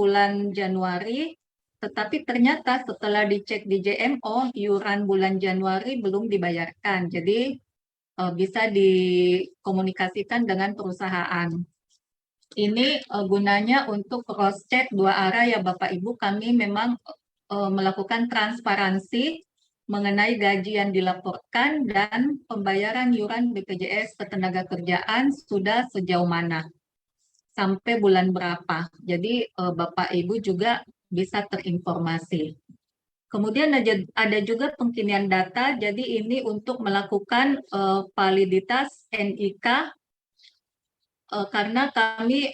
bulan Januari, tetapi ternyata setelah dicek di JMO, iuran bulan Januari belum dibayarkan. Jadi bisa dikomunikasikan dengan perusahaan. Ini gunanya untuk cross check dua arah ya Bapak Ibu. Kami memang melakukan transparansi mengenai gaji yang dilaporkan dan pembayaran iuran BPJS Ketenagakerjaan sudah sejauh mana, sampai bulan berapa. Jadi Bapak Ibu juga bisa terinformasi. Kemudian ada juga pengkinian data, jadi ini untuk melakukan validitas NIK karena kami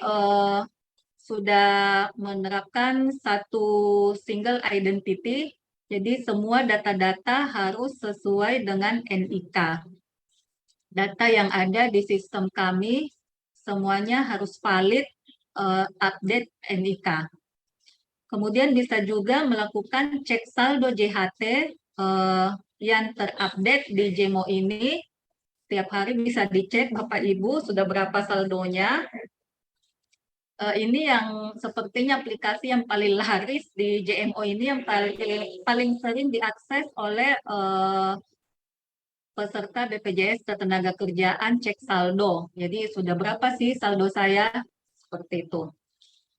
sudah menerapkan satu single identity, jadi semua data-data harus sesuai dengan NIK. Data yang ada di sistem kami semuanya harus valid, update NIK. Kemudian bisa juga melakukan cek saldo JHT yang terupdate di JEMO ini. Tiap hari bisa dicek Bapak Ibu sudah berapa saldonya. Ini yang sepertinya aplikasi yang paling laris di JMO ini, yang paling sering diakses oleh peserta BPJS Ketenagakerjaan cek saldo. Jadi sudah berapa sih saldo saya? Seperti itu.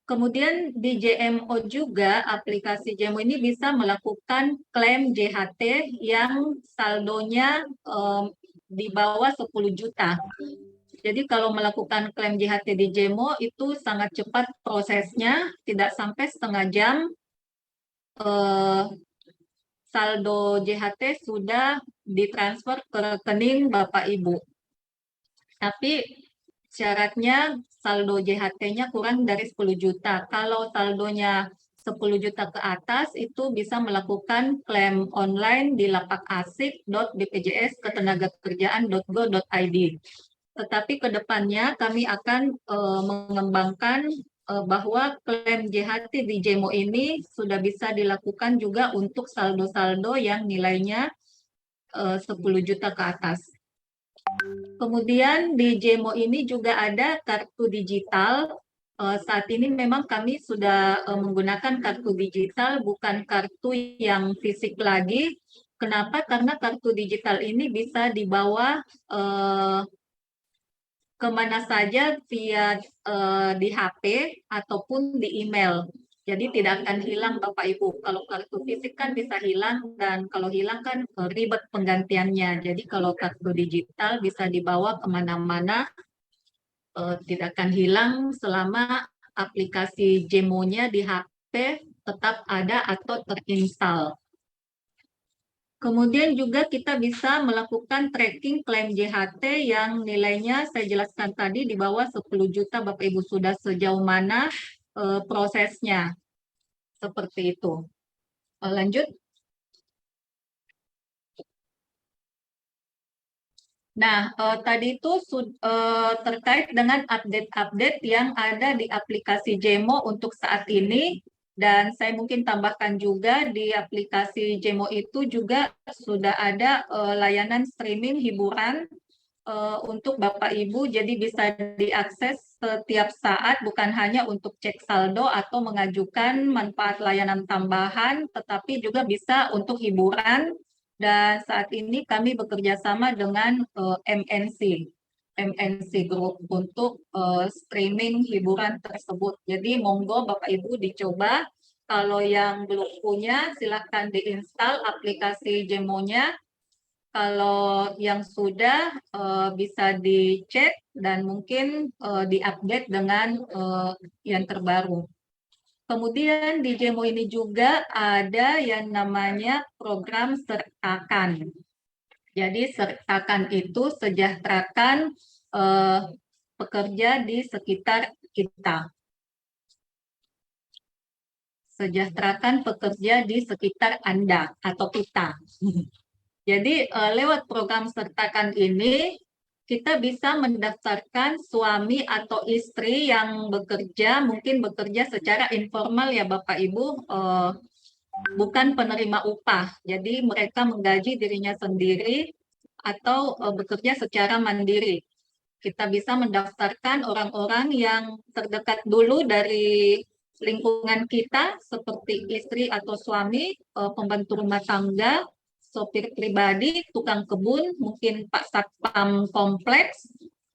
Kemudian di JMO juga, aplikasi JMO ini bisa melakukan klaim JHT yang saldonya di bawah 10 juta. Jadi kalau melakukan klaim JHT di JEMO itu sangat cepat prosesnya, tidak sampai setengah jam saldo JHT sudah ditransfer ke rekening Bapak Ibu. Tapi syaratnya saldo JHT-nya kurang dari 10 juta. Kalau saldonya 10 juta ke atas itu bisa melakukan klaim online di lapakasik.bpjsketenagakerjaan.go.id. Tetapi ke depannya kami akan mengembangkan bahwa klaim JHT di JEMO ini sudah bisa dilakukan juga untuk saldo-saldo yang nilainya 10 juta ke atas. Kemudian di JEMO ini juga ada kartu digital. Saat ini memang kami sudah menggunakan kartu digital, bukan kartu yang fisik lagi. Kenapa? Karena kartu digital ini bisa dibawa kemana saja via di HP ataupun di email. Jadi tidak akan hilang Bapak Ibu. Kalau kartu fisik kan bisa hilang, dan kalau hilang kan ribet penggantiannya. Jadi kalau kartu digital bisa dibawa kemana-mana, tidak akan hilang selama aplikasi JEMO-nya di HP tetap ada atau terinstall. Kemudian juga kita bisa melakukan tracking klaim JHT yang nilainya saya jelaskan tadi di bawah 10 juta. Bapak Ibu sudah sejauh mana prosesnya. Seperti itu. Lanjut. Nah, tadi itu terkait dengan update-update yang ada di aplikasi JEMO untuk saat ini. Dan saya mungkin tambahkan juga di aplikasi JEMO itu juga sudah ada layanan streaming hiburan untuk Bapak Ibu, jadi bisa diakses setiap saat, bukan hanya untuk cek saldo atau mengajukan manfaat layanan tambahan, tetapi juga bisa untuk hiburan. Dan saat ini kami bekerja sama dengan MNC Group untuk streaming hiburan tersebut. Jadi monggo Bapak Ibu dicoba. Kalau yang belum punya, silahkan diinstal aplikasi JEMO-nya. Kalau yang sudah bisa dicek dan mungkin diupdate dengan yang terbaru. Kemudian di JEMO ini juga ada yang namanya program sertakan. Jadi sertakan itu sejahterakan pekerja di sekitar kita. Sejahterakan pekerja di sekitar Anda atau kita. Jadi lewat program sertakan ini kita bisa mendaftarkan suami atau istri yang bekerja, mungkin bekerja secara informal ya Bapak Ibu, bukan penerima upah. Jadi mereka menggaji dirinya sendiri atau bekerja secara mandiri. Kita bisa mendaftarkan orang-orang yang terdekat dulu dari lingkungan kita seperti istri atau suami, pembantu rumah tangga, sopir pribadi, tukang kebun, mungkin Pak Satpam kompleks,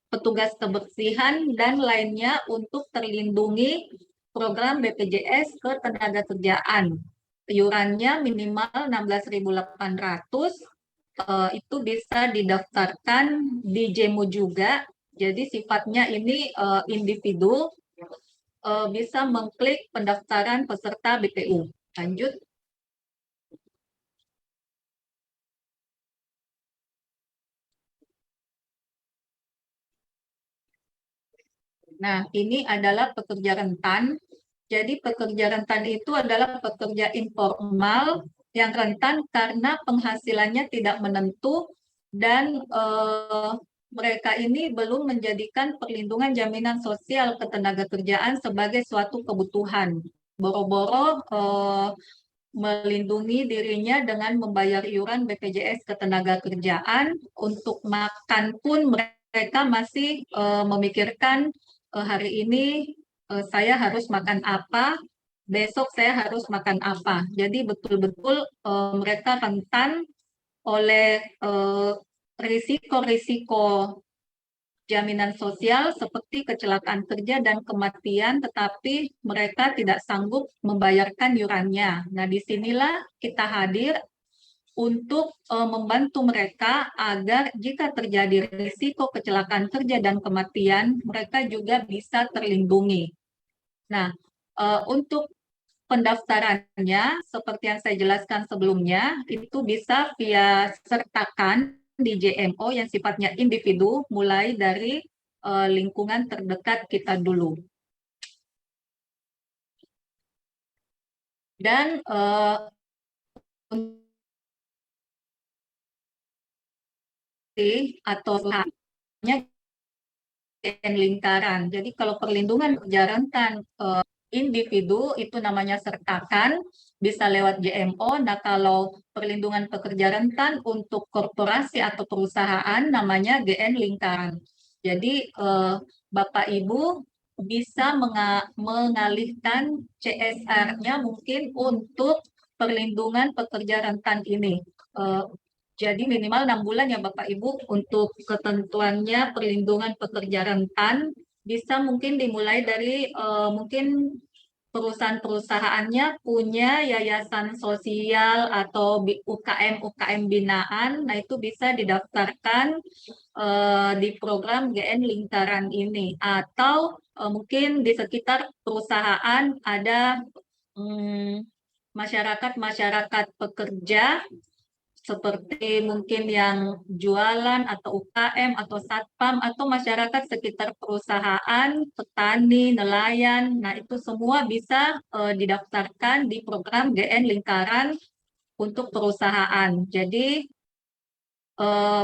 petugas kebersihan, dan lainnya untuk terlindungi program BPJS Ketenagakerjaan. Iurannya minimal 16.800, itu bisa didaftarkan di JEMU juga. Jadi sifatnya ini individu, bisa mengklik pendaftaran peserta BPU. Lanjut. Nah, ini adalah pekerja rentan. Jadi pekerja rentan itu adalah pekerja informal yang rentan karena penghasilannya tidak menentu dan mereka ini belum menjadikan perlindungan jaminan sosial ketenagakerjaan sebagai suatu kebutuhan. Boro-boro melindungi dirinya dengan membayar iuran BPJS Ketenagakerjaan. Untuk makan pun mereka masih memikirkan hari ini saya harus makan apa, besok saya harus makan apa. Jadi betul-betul mereka rentan oleh risiko-risiko jaminan sosial seperti kecelakaan kerja dan kematian, tetapi mereka tidak sanggup membayarkan iurannya. Nah, disinilah kita hadir untuk membantu mereka agar jika terjadi risiko kecelakaan kerja dan kematian, mereka juga bisa terlindungi. Nah, untuk pendaftarannya, seperti yang saya jelaskan sebelumnya, itu bisa via sertakan di JMO yang sifatnya individu, mulai dari lingkungan terdekat kita dulu. Dan atau hanya lingkaran. Jadi kalau perlindungan kerja rentan individu itu namanya sertakan, bisa lewat JMO. Nah, kalau perlindungan pekerja rentan untuk korporasi atau perusahaan namanya GN lingkaran. Jadi Bapak Ibu bisa mengalihkan CSR-nya mungkin untuk perlindungan pekerja rentan ini. Jadi minimal 6 bulan ya Bapak Ibu untuk ketentuannya perlindungan pekerja rentan, bisa mungkin dimulai dari mungkin perusahaan-perusahaannya punya yayasan sosial atau UKM binaan. Nah, itu bisa didaftarkan di program GN Lingkaran ini, atau mungkin di sekitar perusahaan ada masyarakat-masyarakat pekerja seperti mungkin yang jualan atau UKM atau satpam atau masyarakat sekitar perusahaan, petani, nelayan. Nah, itu semua bisa didaftarkan di program GN Lingkaran untuk perusahaan. Jadi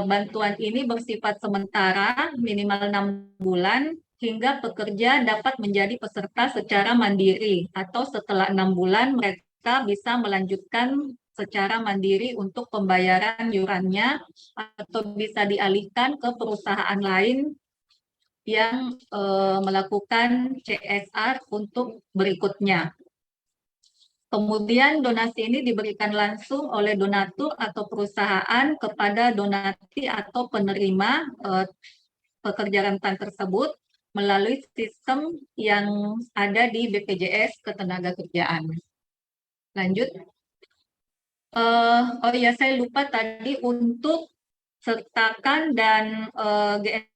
bantuan ini bersifat sementara minimal 6 bulan hingga pekerja dapat menjadi peserta secara mandiri, atau setelah 6 bulan mereka bisa melanjutkan secara mandiri untuk pembayaran iurannya, atau bisa dialihkan ke perusahaan lain yang melakukan CSR untuk berikutnya. Kemudian donasi ini diberikan langsung oleh donatur atau perusahaan kepada donasi atau penerima pekerja rentan tersebut melalui sistem yang ada di BPJS Ketenagakerjaan. Lanjut. Oh ya, saya lupa tadi untuk sertakan dan GN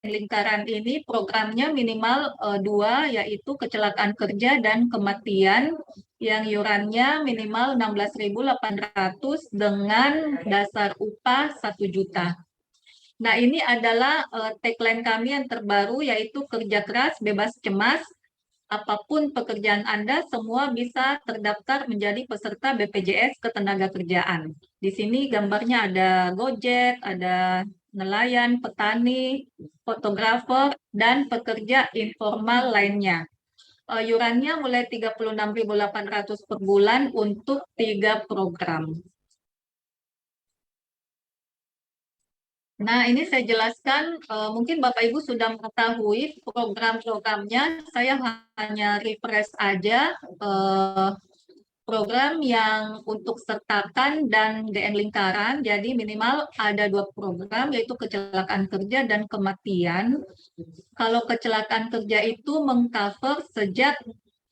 lingkaran ini programnya minimal 2, yaitu kecelakaan kerja dan kematian yang iurannya minimal 16.800 dengan dasar upah 1 juta. Nah, ini adalah tagline kami yang terbaru, yaitu kerja keras, bebas cemas. Apapun pekerjaan Anda, semua bisa terdaftar menjadi peserta BPJS Ketenagakerjaan. Di sini gambarnya ada Gojek, ada nelayan, petani, fotografer, dan pekerja informal lainnya. Iurannya mulai 36.800 per bulan untuk 3 program. Nah, ini saya jelaskan, mungkin Bapak Ibu sudah mengetahui program-programnya, saya hanya refresh aja program yang untuk sertakan dan DN lingkaran. Jadi minimal ada 2 program, yaitu kecelakaan kerja dan kematian. Kalau kecelakaan kerja itu mengcover sejak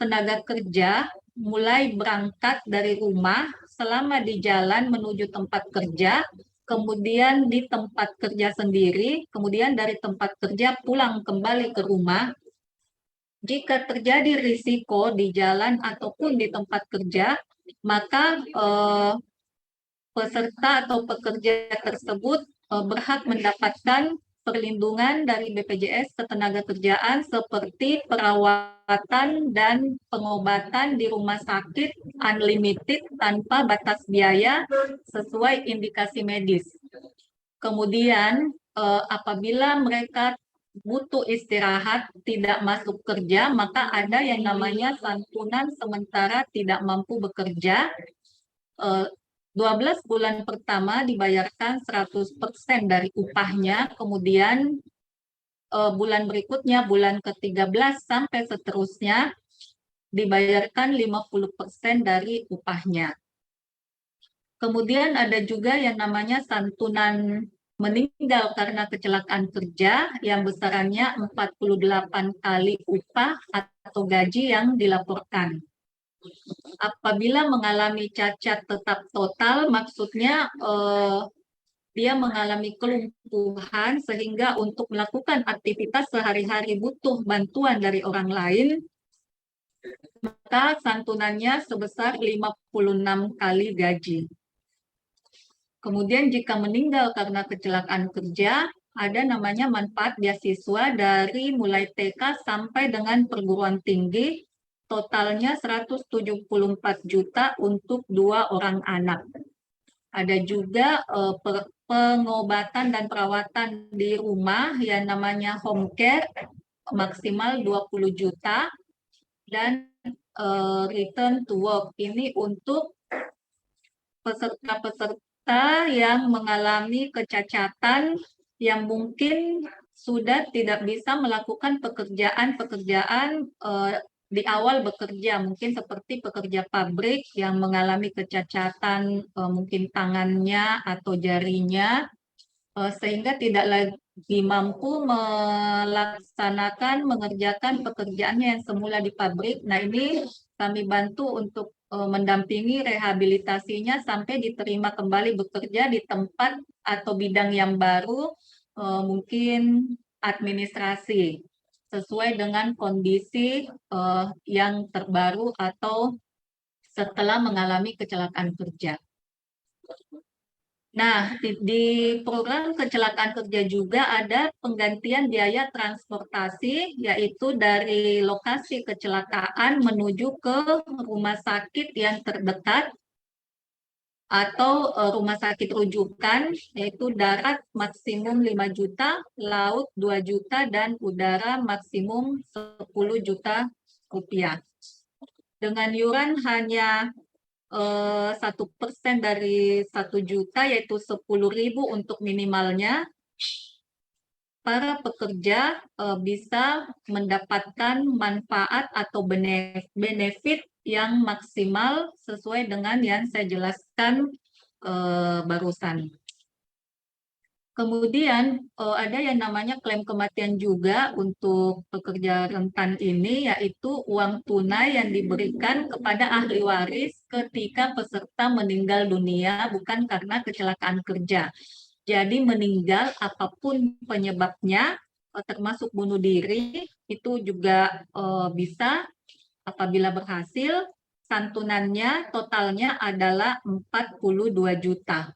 tenaga kerja mulai berangkat dari rumah selama di jalan menuju tempat kerja, kemudian di tempat kerja sendiri, kemudian dari tempat kerja pulang kembali ke rumah. Jika terjadi risiko di jalan ataupun di tempat kerja, maka peserta atau pekerja tersebut berhak mendapatkan perlindungan dari BPJS Ketenagakerjaan seperti perawatan dan pengobatan di rumah sakit unlimited tanpa batas biaya sesuai indikasi medis. Kemudian apabila mereka butuh istirahat, tidak masuk kerja, maka ada yang namanya santunan sementara tidak mampu bekerja. 12 bulan pertama dibayarkan 100% dari upahnya, kemudian bulan berikutnya, bulan ke-13 sampai seterusnya, dibayarkan 50% dari upahnya. Kemudian ada juga yang namanya santunan meninggal karena kecelakaan kerja yang besarannya 48 kali upah atau gaji yang dilaporkan. Apabila mengalami cacat tetap total, maksudnya dia mengalami kelumpuhan sehingga untuk melakukan aktivitas sehari-hari butuh bantuan dari orang lain, maka santunannya sebesar 56 kali gaji. Kemudian jika meninggal karena kecelakaan kerja, ada namanya manfaat beasiswa dari mulai TK sampai dengan perguruan tinggi, totalnya 174 juta untuk 2 orang anak. Ada juga pengobatan dan perawatan di rumah yang namanya home care, maksimal 20 juta, dan return to work. Ini untuk peserta-peserta yang mengalami kecacatan yang mungkin sudah tidak bisa melakukan pekerjaan-pekerjaan di awal bekerja, mungkin seperti pekerja pabrik yang mengalami kecacatan mungkin tangannya atau jarinya, sehingga tidak lagi mampu melaksanakan, mengerjakan pekerjaannya yang semula di pabrik. Nah, ini kami bantu untuk mendampingi rehabilitasinya sampai diterima kembali bekerja di tempat atau bidang yang baru, mungkin administrasi, sesuai dengan kondisi yang terbaru atau setelah mengalami kecelakaan kerja. Nah, di program kecelakaan kerja juga ada penggantian biaya transportasi, yaitu dari lokasi kecelakaan menuju ke rumah sakit yang terdekat atau rumah sakit rujukan, yaitu darat maksimum 5 juta, laut 2 juta, dan udara maksimum 10 juta rupiah. Dengan yuran hanya 1% dari 1 juta, yaitu 10.000 untuk minimalnya, para pekerja bisa mendapatkan manfaat atau benefit yang maksimal sesuai dengan yang saya jelaskan barusan. Kemudian ada yang namanya klaim kematian juga untuk pekerja rentan ini, yaitu uang tunai yang diberikan kepada ahli waris ketika peserta meninggal dunia bukan karena kecelakaan kerja. Jadi meninggal apapun penyebabnya, termasuk bunuh diri, itu juga bisa apabila berhasil. Santunannya totalnya adalah 42 juta.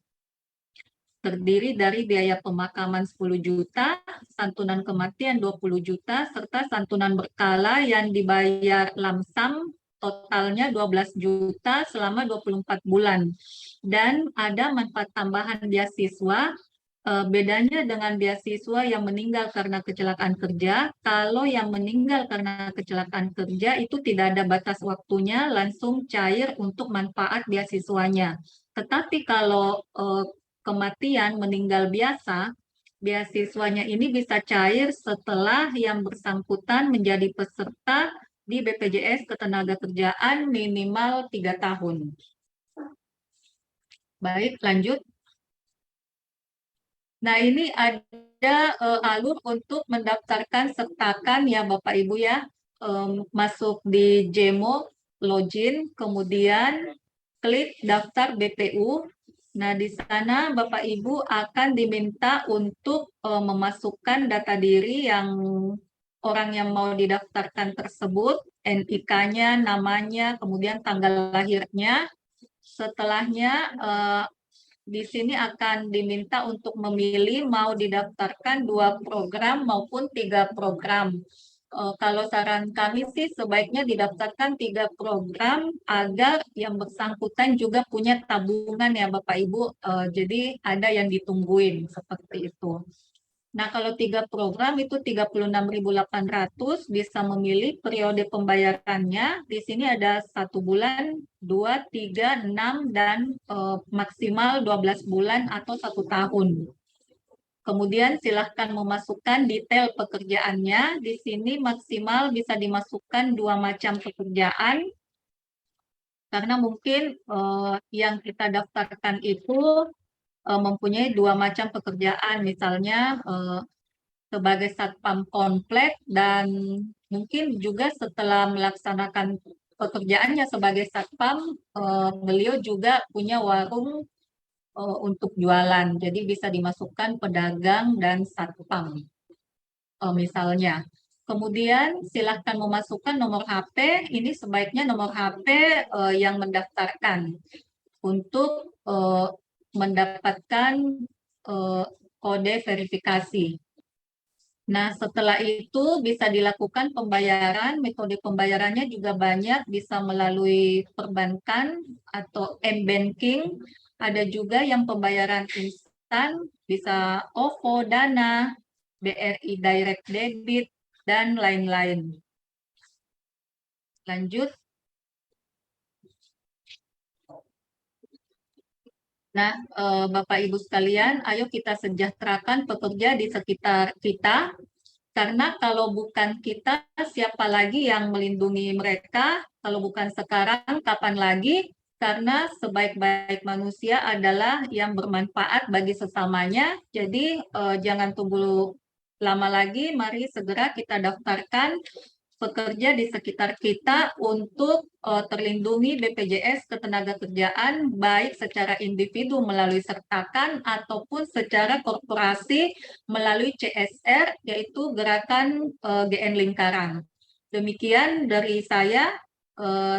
Terdiri dari biaya pemakaman 10 juta, santunan kematian 20 juta, serta santunan berkala yang dibayar lamsam totalnya 12 juta selama 24 bulan. Dan ada manfaat tambahan beasiswa. Bedanya dengan beasiswa yang meninggal karena kecelakaan kerja, kalau yang meninggal karena kecelakaan kerja itu tidak ada batas waktunya, langsung cair untuk manfaat beasiswanya. Tetapi kalau kematian meninggal biasa, beasiswanya ini bisa cair setelah yang bersangkutan menjadi peserta di BPJS Ketenagakerjaan minimal 3 tahun. Baik, lanjut. Nah, ini ada alur untuk mendaftarkan sertakan ya Bapak Ibu ya. Masuk di Jemo, login, kemudian klik daftar BPU. Nah, di sana Bapak Ibu akan diminta untuk memasukkan data diri yang orang yang mau didaftarkan tersebut, NIK-nya, namanya, kemudian tanggal lahirnya. Setelahnya di sini akan diminta untuk memilih mau didaftarkan 2 program maupun 3 program. Kalau saran kami sih sebaiknya didaftarkan 3 program agar yang bersangkutan juga punya tabungan ya Bapak Ibu. Jadi ada yang ditungguin seperti itu. Nah, kalau 3 program itu 36.800 bisa memilih periode pembayarannya. Di sini ada 1 bulan, 2, 3, 6, dan maksimal 12 bulan atau 1 tahun. Kemudian silahkan memasukkan detail pekerjaannya. Di sini maksimal bisa dimasukkan 2 macam pekerjaan. Karena mungkin yang kita daftarkan itu mempunyai 2 macam pekerjaan. Misalnya sebagai satpam komplek dan mungkin juga setelah melaksanakan pekerjaannya sebagai satpam, beliau juga punya warung untuk jualan. Jadi bisa dimasukkan pedagang dan satpam misalnya. Kemudian silahkan memasukkan nomor HP. Ini sebaiknya nomor HP yang mendaftarkan untuk mendapatkan kode verifikasi. Nah, setelah itu bisa dilakukan pembayaran. Metode pembayarannya juga banyak, bisa melalui perbankan atau m-banking. Ada juga yang pembayaran instan, bisa OVO, Dana, BRI Direct Debit, dan lain-lain. Lanjut. Nah, Bapak Ibu sekalian, ayo kita sejahterakan pekerja di sekitar kita. Karena kalau bukan kita, siapa lagi yang melindungi mereka? Kalau bukan sekarang, kapan lagi? Karena sebaik-baik manusia adalah yang bermanfaat bagi sesamanya. Jadi jangan tunggu lama lagi, mari segera kita daftarkan pekerja di sekitar kita untuk terlindungi BPJS Ketenagakerjaan baik secara individu melalui sertakan ataupun secara korporasi melalui CSR yaitu Gerakan GN Lingkaran. Demikian dari saya.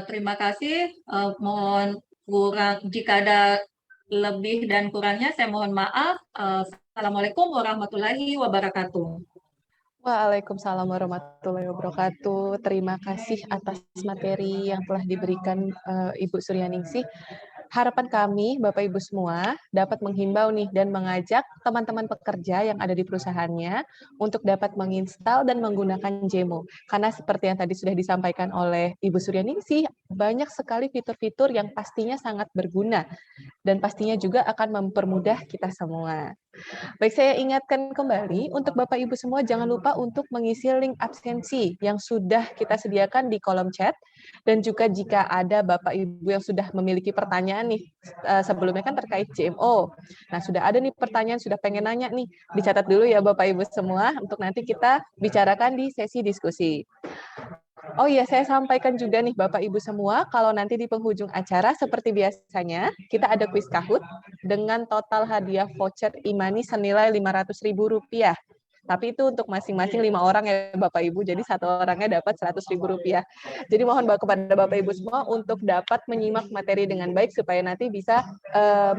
Terima kasih. Mohon kurang jika ada lebih dan kurangnya saya mohon maaf. Assalamualaikum warahmatullahi wabarakatuh. Waalaikumsalam warahmatullahi wabarakatuh. Terima kasih atas materi yang telah diberikan Ibu Suryaningsih. Harapan kami, Bapak Ibu semua, dapat menghimbau nih dan mengajak teman-teman pekerja yang ada di perusahaannya untuk dapat menginstal dan menggunakan Jemo. Karena seperti yang tadi sudah disampaikan oleh Ibu Suryaningsih, banyak sekali fitur-fitur yang pastinya sangat berguna dan pastinya juga akan mempermudah kita semua. Baik, saya ingatkan kembali untuk Bapak Ibu semua jangan lupa untuk mengisi link absensi yang sudah kita sediakan di kolom chat dan juga jika ada Bapak Ibu yang sudah memiliki pertanyaan nih sebelumnya kan terkait JMO. Nah, sudah ada nih pertanyaan sudah pengen nanya nih, dicatat dulu ya Bapak Ibu semua untuk nanti kita bicarakan di sesi diskusi. Oh iya, saya sampaikan juga nih Bapak Ibu semua, kalau nanti di penghujung acara seperti biasanya, kita ada kuis Kahoot dengan total hadiah voucher e-money senilai Rp500.000. Tapi itu untuk masing-masing 5 orang ya Bapak Ibu, jadi satu orangnya dapat Rp100.000. Jadi mohon kepada Bapak Ibu semua untuk dapat menyimak materi dengan baik supaya nanti bisa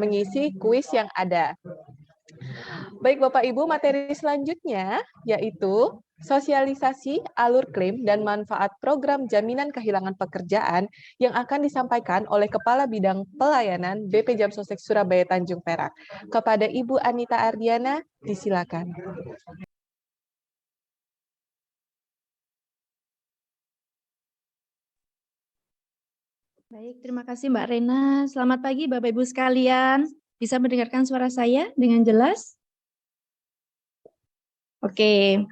mengisi kuis yang ada. Baik Bapak Ibu, materi selanjutnya yaitu sosialisasi alur klaim dan manfaat program jaminan kehilangan pekerjaan yang akan disampaikan oleh Kepala Bidang Pelayanan BP Jam Sostek Surabaya Tanjung Perak. Kepada Ibu Anita Ardiana, disilakan. Baik, terima kasih Mbak Rena. Selamat pagi Bapak Ibu sekalian. Bisa mendengarkan suara saya dengan jelas? Oke,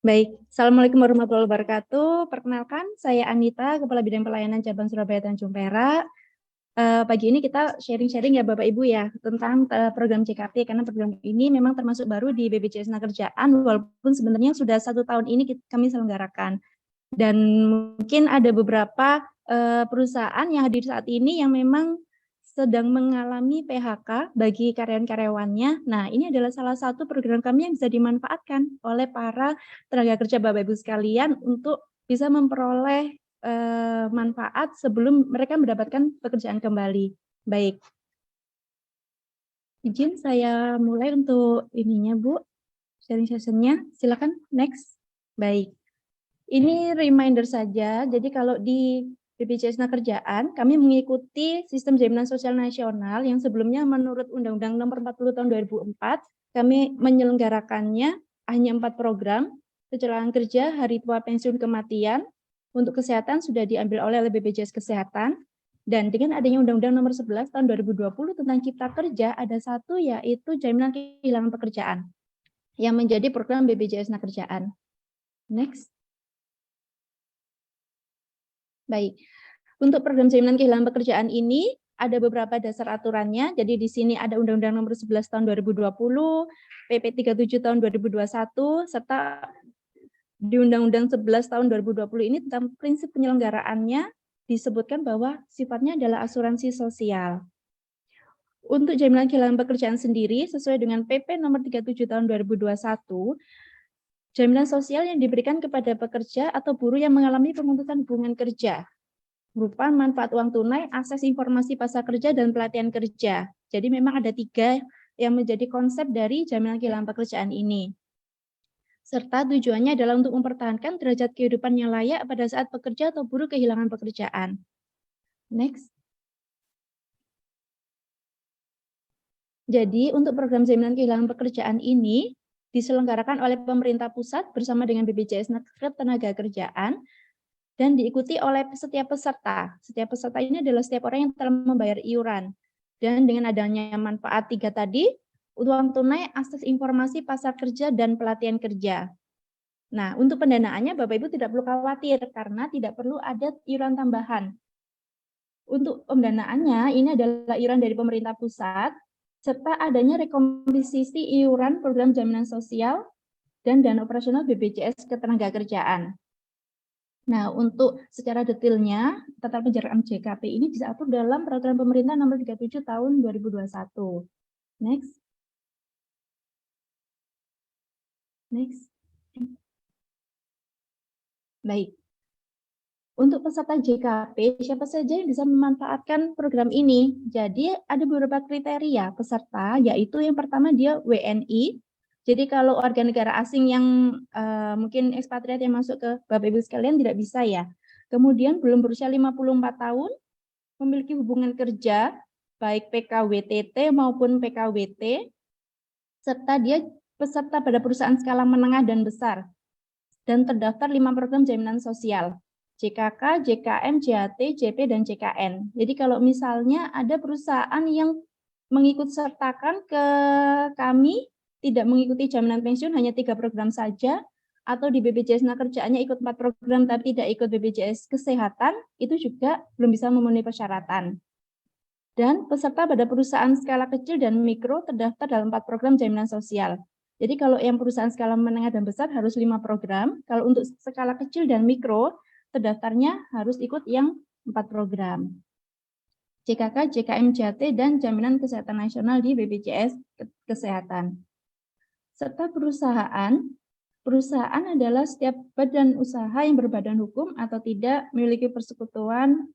baik. Assalamualaikum warahmatullahi wabarakatuh. Perkenalkan, saya Anita, Kepala Bidang Pelayanan Cabang Surabaya Tanjung Perak. Pagi ini kita sharing-sharing ya Bapak Ibu ya tentang program JKP, karena program ini memang termasuk baru di BPJS Tenagakerjaan, walaupun sebenarnya sudah 1 tahun ini kami selenggarakan. Dan mungkin ada beberapa perusahaan yang hadir saat ini yang memang sedang mengalami PHK bagi karyawan-karyawannya. Nah, ini adalah salah satu program kami yang bisa dimanfaatkan oleh para tenaga kerja Bapak Ibu sekalian untuk bisa memperoleh manfaat sebelum mereka mendapatkan pekerjaan kembali. Baik. Izin saya mulai untuk ininya, Bu. Sharing session-nya. Silakan next. Baik. Ini reminder saja. Jadi kalau di BPJS Tenagakerjaan, kami mengikuti sistem jaminan sosial nasional yang sebelumnya menurut Undang-Undang Nomor 40 Tahun 2004, kami menyelenggarakannya hanya 4 program, kecelakaan kerja, hari tua, pensiun, kematian. Untuk kesehatan sudah diambil oleh BPJS Kesehatan. Dan dengan adanya Undang-Undang Nomor 11 Tahun 2020 tentang Cipta Kerja, ada satu yaitu jaminan kehilangan pekerjaan yang menjadi program BPJS Tenagakerjaan. Next. Baik, untuk program jaminan kehilangan pekerjaan ini ada beberapa dasar aturannya. Jadi di sini ada Undang-Undang Nomor 11 Tahun 2020, PP 37 Tahun 2021, serta di Undang-Undang 11 Tahun 2020 ini tentang prinsip penyelenggaraannya disebutkan bahwa sifatnya adalah asuransi sosial. Untuk jaminan kehilangan pekerjaan sendiri sesuai dengan PP Nomor 37 Tahun 2021, jaminan sosial yang diberikan kepada pekerja atau buruh yang mengalami pemutusan hubungan kerja berupa manfaat uang tunai, akses informasi pasar kerja, dan pelatihan kerja. Jadi memang ada 3 yang menjadi konsep dari jaminan kehilangan pekerjaan ini. Serta tujuannya adalah untuk mempertahankan derajat kehidupan yang layak pada saat pekerja atau buruh kehilangan pekerjaan. Next. Jadi untuk program jaminan kehilangan pekerjaan ini diselenggarakan oleh pemerintah pusat bersama dengan BPJS Ketenagakerjaan dan diikuti oleh setiap peserta. Setiap peserta ini adalah setiap orang yang telah membayar iuran. Dan dengan adanya manfaat 3 tadi, uang tunai, akses informasi pasar kerja, dan pelatihan kerja. Nah, untuk pendanaannya Bapak Ibu tidak perlu khawatir karena tidak perlu ada iuran tambahan. Untuk pendanaannya ini adalah iuran dari pemerintah pusat, serta adanya rekomposisi iuran program jaminan sosial dan dana operasional BPJS Ketenagakerjaan. Nah, untuk secara detailnya, tata penyelenggaraan JKP ini diatur dalam Peraturan Pemerintah Nomor 37 Tahun 2021. Next. Next. Baik. Untuk peserta JKP, siapa saja yang bisa memanfaatkan program ini? Jadi ada beberapa kriteria peserta, yaitu yang pertama dia WNI. Jadi kalau warga negara asing yang mungkin ekspatriat yang masuk ke Bapak Ibu sekalian tidak bisa ya. Kemudian belum berusia 54 tahun, memiliki hubungan kerja, baik PKWTT maupun PKWT, serta dia peserta pada perusahaan skala menengah dan besar, dan terdaftar 5 program jaminan sosial. JKK, JKM, JHT, JP, dan JKN. Jadi kalau misalnya ada perusahaan yang mengikut sertakan ke kami, tidak mengikuti jaminan pensiun hanya 3 program saja, atau di BPJS Tenagakerjaannya ikut 4 program tapi tidak ikut BPJS Kesehatan, itu juga belum bisa memenuhi persyaratan. Dan peserta pada perusahaan skala kecil dan mikro terdaftar dalam 4 program jaminan sosial. Jadi kalau yang perusahaan skala menengah dan besar harus 5 program, kalau untuk skala kecil dan mikro, terdaftarnya harus ikut yang 4 program. JKK, JKM, JHT, dan Jaminan Kesehatan Nasional di BPJS Kesehatan. Serta perusahaan adalah setiap badan usaha yang berbadan hukum atau tidak memiliki persekutuan,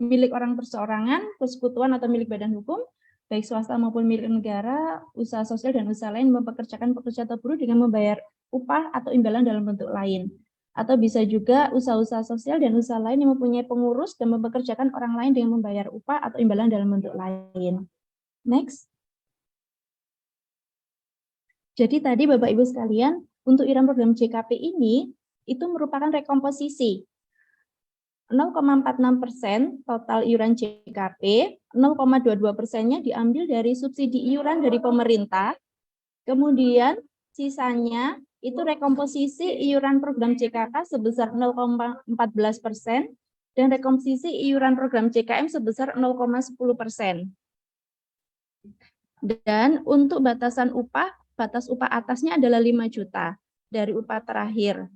milik orang perseorangan, persekutuan atau milik badan hukum, baik swasta maupun milik negara, usaha sosial dan usaha lain mempekerjakan pekerja atau buruh dengan membayar upah atau imbalan dalam bentuk lain. Atau bisa juga usaha-usaha sosial dan usaha lain yang mempunyai pengurus dan mempekerjakan orang lain dengan membayar upah atau imbalan dalam bentuk lain. Next. Jadi tadi Bapak Ibu sekalian, untuk iuran program JKP ini, itu merupakan rekomposisi. 0,46% total iuran JKP, 0,22%-nya diambil dari subsidi iuran dari pemerintah, kemudian sisanya itu rekomposisi iuran program JKK sebesar 0,14% dan rekomposisi iuran program JKM sebesar 0,10%. Dan untuk batasan upah, batas upah atasnya adalah 5 juta dari upah terakhir.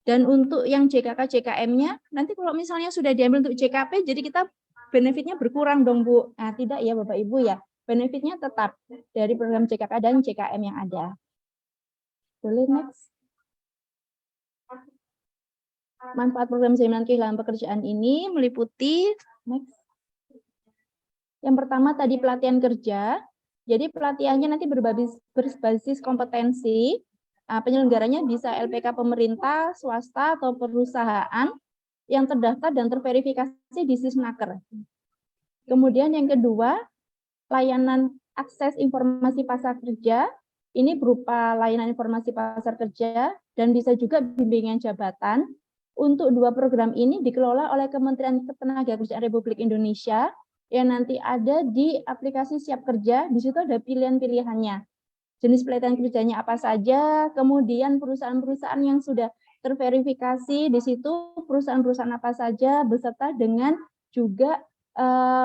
Dan untuk yang JKK JKM-nya, nanti kalau misalnya sudah diambil untuk JKP, jadi kita benefitnya berkurang dong, Bu. Nah, tidak ya Bapak Ibu ya. Benefitnya tetap dari program JKK dan JKM yang ada. Boleh next. Manfaat program jaminan kehilangan pekerjaan ini meliputi next. Yang pertama tadi pelatihan kerja. Jadi pelatihannya nanti berbasis kompetensi. Penyelenggaranya bisa LPK pemerintah, swasta, atau perusahaan yang terdaftar dan terverifikasi di Sisnaker. Kemudian yang kedua, layanan akses informasi pasar kerja. Ini berupa layanan informasi pasar kerja dan bisa juga bimbingan jabatan. Untuk dua program ini dikelola oleh Kementerian Ketenagakerjaan Republik Indonesia yang nanti ada di aplikasi Siap Kerja. Di situ ada pilihan-pilihannya. Jenis pelatihan kerjanya apa saja, kemudian perusahaan-perusahaan yang sudah terverifikasi di situ perusahaan-perusahaan apa saja beserta dengan juga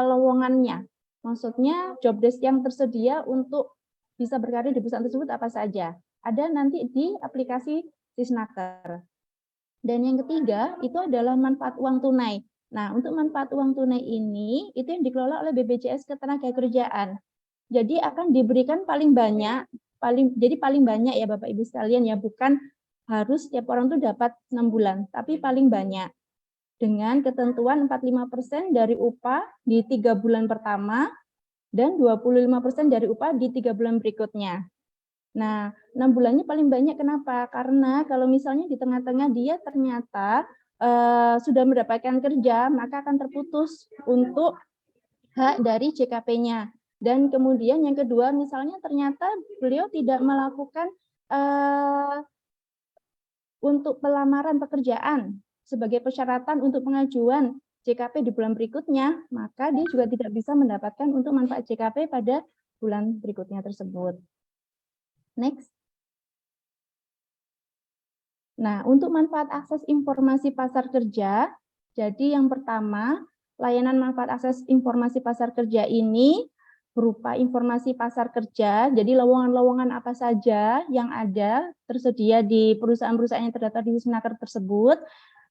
lowongannya. Maksudnya job desk yang tersedia untuk bisa berkarir di perusahaan tersebut apa saja. Ada nanti di aplikasi Sisnaker. Dan yang ketiga itu adalah manfaat uang tunai. Nah, untuk manfaat uang tunai ini itu yang dikelola oleh BPJS Ketenagakerjaan. Jadi akan diberikan paling banyak, paling banyak ya Bapak Ibu sekalian ya, bukan harus setiap orang tuh dapat 6 bulan, tapi paling banyak. Dengan ketentuan 45% dari upah di 3 bulan pertama dan 25% dari upah di 3 bulan berikutnya. Nah, 6 bulannya paling banyak kenapa? Karena kalau misalnya di tengah-tengah dia ternyata sudah mendapatkan kerja, maka akan terputus untuk hak dari JKP-nya. Dan kemudian yang kedua, misalnya ternyata beliau tidak melakukan untuk pelamaran pekerjaan sebagai persyaratan untuk pengajuan JKP di bulan berikutnya, maka dia juga tidak bisa mendapatkan untuk manfaat JKP pada bulan berikutnya tersebut. Next. Nah, untuk manfaat akses informasi pasar kerja, jadi yang pertama, layanan manfaat akses informasi pasar kerja ini berupa informasi pasar kerja, jadi lowongan-lowongan apa saja yang ada tersedia di perusahaan-perusahaan yang terdaftar di Sisnaker tersebut,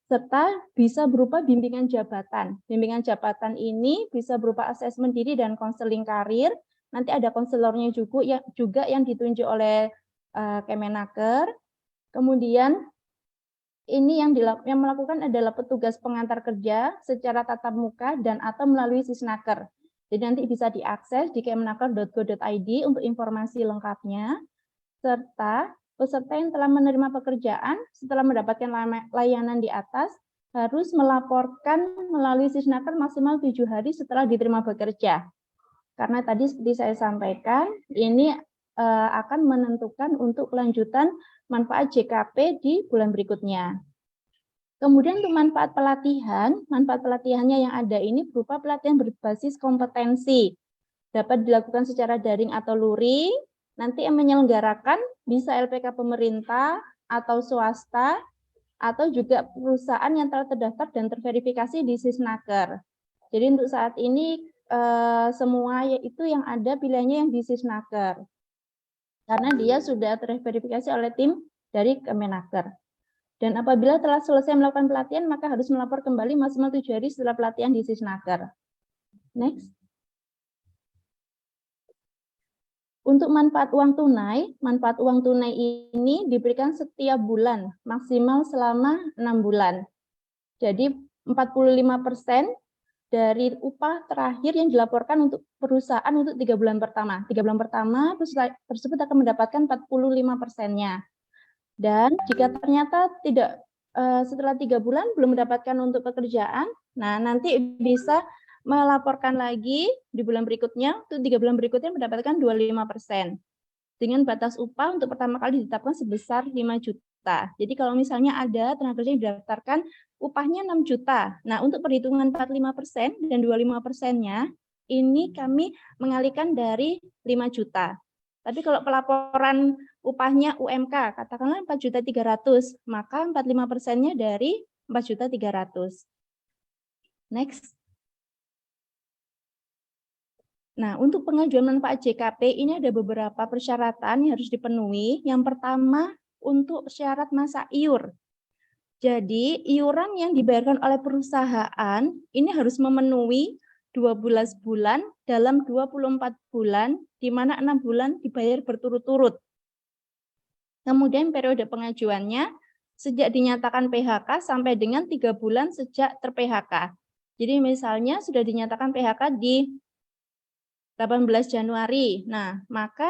serta bisa berupa bimbingan jabatan. Bimbingan jabatan ini bisa berupa asesmen diri dan konseling karir. Nanti ada konselornya juga yang ditunjuk oleh Kemenaker. Kemudian ini yang melakukan adalah petugas pengantar kerja secara tatap muka dan atau melalui Sisnaker. Jadi nanti bisa diakses di kemenaker.go.id untuk informasi lengkapnya. Serta peserta yang telah menerima pekerjaan setelah mendapatkan layanan di atas harus melaporkan melalui Sisnaker maksimal 7 hari setelah diterima bekerja. Karena tadi seperti saya sampaikan, ini akan menentukan untuk kelanjutan manfaat JKP di bulan berikutnya. Kemudian untuk manfaat pelatihannya yang ada ini berupa pelatihan berbasis kompetensi. Dapat dilakukan secara daring atau luring, nanti yang menyelenggarakan bisa LPK pemerintah atau swasta, atau juga perusahaan yang telah terdaftar dan terverifikasi di Sisnaker. Jadi untuk saat ini semua itu yang ada pilihannya yang di Sisnaker. Karena dia sudah terverifikasi oleh tim dari Kemenaker. Dan apabila telah selesai melakukan pelatihan, maka harus melapor kembali maksimal 7 hari setelah pelatihan di Sisnaker. Next. Untuk manfaat uang tunai ini diberikan setiap bulan, maksimal selama 6 bulan. Jadi 45% dari upah terakhir yang dilaporkan untuk perusahaan untuk 3 bulan pertama. 3 bulan pertama tersebut akan mendapatkan 45%-nya. Dan jika ternyata tidak setelah 3 bulan belum mendapatkan untuk pekerjaan, nah nanti bisa melaporkan lagi di bulan berikutnya, untuk 3 bulan berikutnya mendapatkan 25%. Dengan batas upah untuk pertama kali ditetapkan sebesar 5 juta. Jadi kalau misalnya ada tenaga kerja yang didaftarkan upahnya 6 juta. Nah, untuk perhitungan 45% dan 25%-nya ini kami mengalihkan dari 5 juta. Tapi kalau pelaporan upahnya UMK, katakanlah 4.300.000, maka 45%-nya dari 4.300.000. Next. Nah, untuk pengajuan manfaat JKP ini ada beberapa persyaratan yang harus dipenuhi. Yang pertama, untuk syarat masa iur. Jadi, iuran yang dibayarkan oleh perusahaan ini harus memenuhi 12 bulan dalam 24 bulan, di mana 6 bulan dibayar berturut-turut. Kemudian periode pengajuannya sejak dinyatakan PHK sampai dengan 3 bulan sejak ter-PHK. Jadi misalnya sudah dinyatakan PHK di 18 Januari. Nah, maka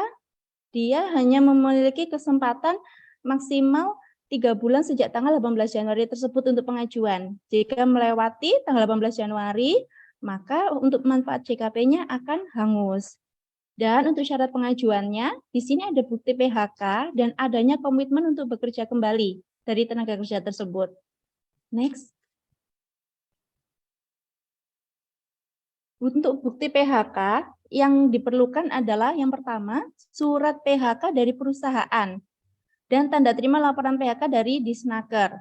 dia hanya memiliki kesempatan maksimal 3 bulan sejak tanggal 18 Januari tersebut untuk pengajuan. Jika melewati tanggal 18 Januari, maka untuk manfaat JKP-nya akan hangus. Dan untuk syarat pengajuannya, di sini ada bukti PHK dan adanya komitmen untuk bekerja kembali dari tenaga kerja tersebut. Next. Untuk bukti PHK, yang diperlukan adalah yang pertama, surat PHK dari perusahaan dan tanda terima laporan PHK dari Disnaker.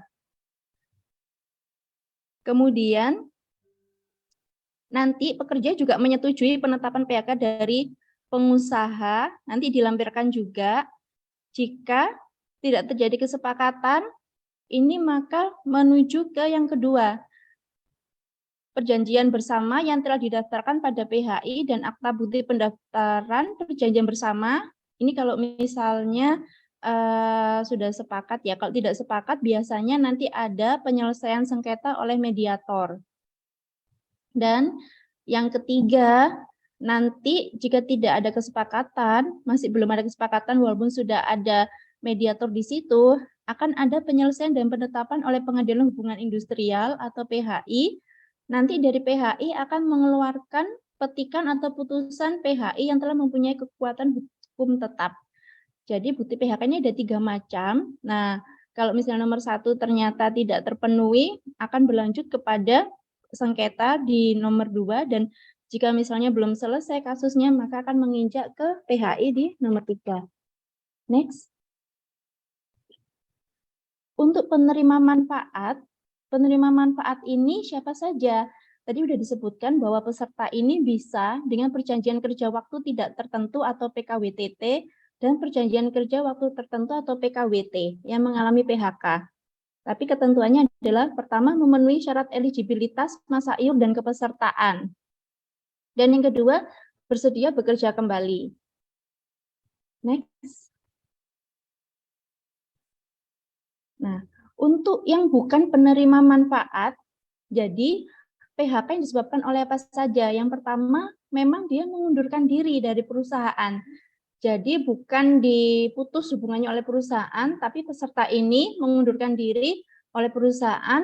Kemudian, nanti pekerja juga menyetujui penetapan PHK dari pengusaha, nanti dilampirkan juga. Jika tidak terjadi kesepakatan, ini maka menuju ke yang kedua, perjanjian bersama yang telah didaftarkan pada PHI dan akta bukti pendaftaran perjanjian bersama. Ini kalau misalnya sudah sepakat ya, kalau tidak sepakat biasanya nanti ada penyelesaian sengketa oleh mediator. Dan yang ketiga, nanti jika tidak ada kesepakatan, masih belum ada kesepakatan walaupun sudah ada mediator di situ, akan ada penyelesaian dan penetapan oleh Pengadilan Hubungan Industrial atau PHI. Nanti dari PHI akan mengeluarkan petikan atau putusan PHI yang telah mempunyai kekuatan hukum tetap. Jadi bukti PHK-nya ada 3 macam. Nah, kalau misalnya nomor 1 ternyata tidak terpenuhi, akan berlanjut kepada sengketa di nomor 2, dan jika misalnya belum selesai kasusnya, maka akan menginjak ke PHI di nomor 3. Next. Untuk penerima manfaat ini siapa saja? Tadi sudah disebutkan bahwa peserta ini bisa dengan perjanjian kerja waktu tidak tertentu atau PKWTT dan perjanjian kerja waktu tertentu atau PKWT yang mengalami PHK. Tapi ketentuannya adalah pertama memenuhi syarat eligibilitas masa iur dan kepesertaan. Dan yang kedua, bersedia bekerja kembali. Next. Nah, untuk yang bukan penerima manfaat, jadi PHK yang disebabkan oleh apa saja? Yang pertama, memang dia mengundurkan diri dari perusahaan. Jadi bukan diputus hubungannya oleh perusahaan, tapi peserta ini mengundurkan diri oleh perusahaan,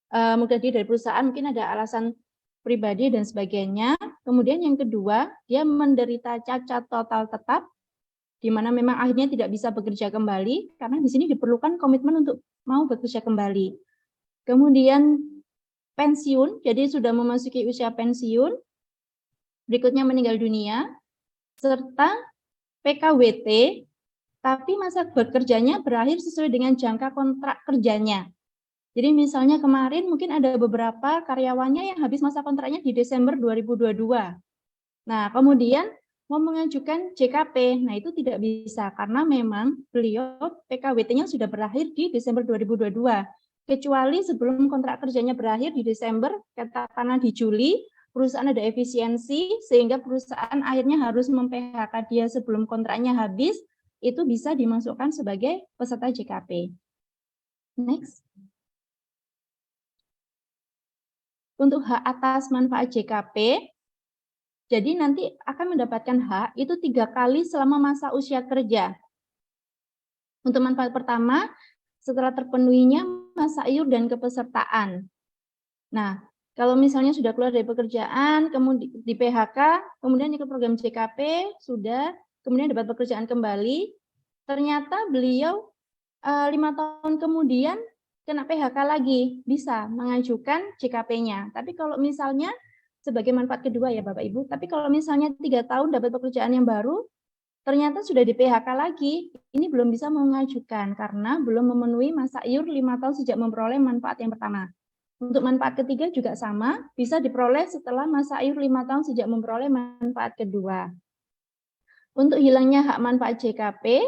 mengundurkan diri dari perusahaan, mungkin ada alasan pribadi dan sebagainya. Kemudian yang kedua, dia menderita cacat total tetap, di mana memang akhirnya tidak bisa bekerja kembali, karena di sini diperlukan komitmen untuk mau bekerja kembali. Kemudian pensiun, jadi sudah memasuki usia pensiun, berikutnya meninggal dunia, serta PKWT, tapi masa bekerjanya berakhir sesuai dengan jangka kontrak kerjanya. Jadi misalnya kemarin mungkin ada beberapa karyawannya yang habis masa kontraknya di Desember 2022. Nah, kemudian mau mengajukan JKP, nah itu tidak bisa karena memang beliau PKWT-nya sudah berakhir di Desember 2022. Kecuali sebelum kontrak kerjanya berakhir di Desember, katakanlah di Juli, perusahaan ada efisiensi sehingga perusahaan akhirnya harus mem-PHK dia sebelum kontraknya habis, itu bisa dimasukkan sebagai peserta JKP. Next. Untuk hak atas manfaat JKP, jadi nanti akan mendapatkan hak itu 3 kali selama masa usia kerja. Untuk manfaat pertama, setelah terpenuhinya masa iur dan kepesertaan. Nah, kalau misalnya sudah keluar dari pekerjaan, kemudian di PHK, kemudian ikut program JKP, sudah, kemudian dapat pekerjaan kembali, ternyata beliau 5 tahun kemudian kena PHK lagi, bisa mengajukan JKP-nya. Tapi kalau misalnya sebagai manfaat kedua ya Bapak Ibu, tapi kalau misalnya 3 tahun dapat pekerjaan yang baru, ternyata sudah di PHK lagi, ini belum bisa mengajukan karena belum memenuhi masa iur 5 tahun sejak memperoleh manfaat yang pertama. Untuk manfaat ketiga juga sama, bisa diperoleh setelah masa iur 5 tahun sejak memperoleh manfaat kedua. Untuk hilangnya hak manfaat JKP,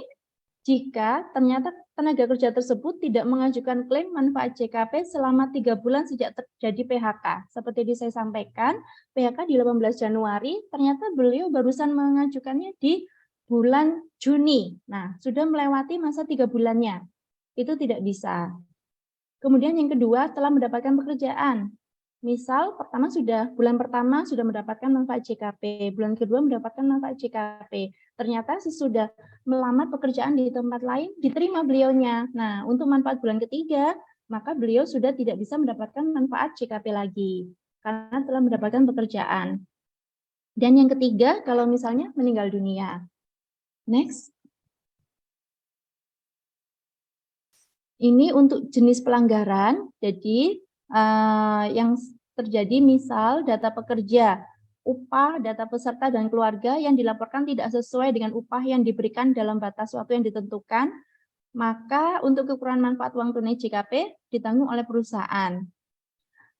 jika ternyata tenaga kerja tersebut tidak mengajukan klaim manfaat JKP selama 3 bulan sejak terjadi PHK. Seperti yang saya sampaikan, PHK di 18 Januari, ternyata beliau barusan mengajukannya di bulan Juni. Nah, sudah melewati masa 3 bulannya. Itu tidak bisa. Kemudian yang kedua, telah mendapatkan pekerjaan. Misal, bulan pertama sudah mendapatkan manfaat JKP, bulan kedua mendapatkan manfaat JKP. Ternyata sesudah melamar pekerjaan di tempat lain, diterima beliaunya. Nah, untuk manfaat bulan ketiga, maka beliau sudah tidak bisa mendapatkan manfaat JKP lagi, karena telah mendapatkan pekerjaan. Dan yang ketiga, kalau misalnya meninggal dunia. Next. Ini untuk jenis pelanggaran, jadi yang terjadi misal data pekerja, upah, data peserta dan keluarga yang dilaporkan tidak sesuai dengan upah yang diberikan dalam batas waktu yang ditentukan, maka untuk kekurangan manfaat uang tunai JKP ditanggung oleh perusahaan.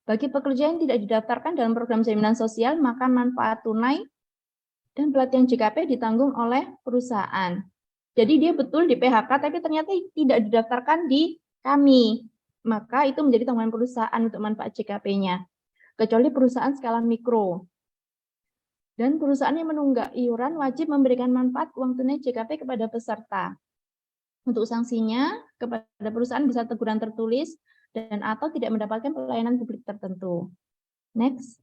Bagi pekerja yang tidak didaftarkan dalam program jaminan sosial, maka manfaat tunai dan pelatihan JKP ditanggung oleh perusahaan. Jadi dia betul di PHK, tapi ternyata tidak didaftarkan di kami. Maka itu menjadi tanggungan perusahaan untuk manfaat JKP-nya. Kecuali perusahaan skala mikro. Dan perusahaan yang menunggak iuran wajib memberikan manfaat uang tunai JKP kepada peserta. Untuk sanksinya, kepada perusahaan bisa teguran tertulis dan atau tidak mendapatkan pelayanan publik tertentu. Next.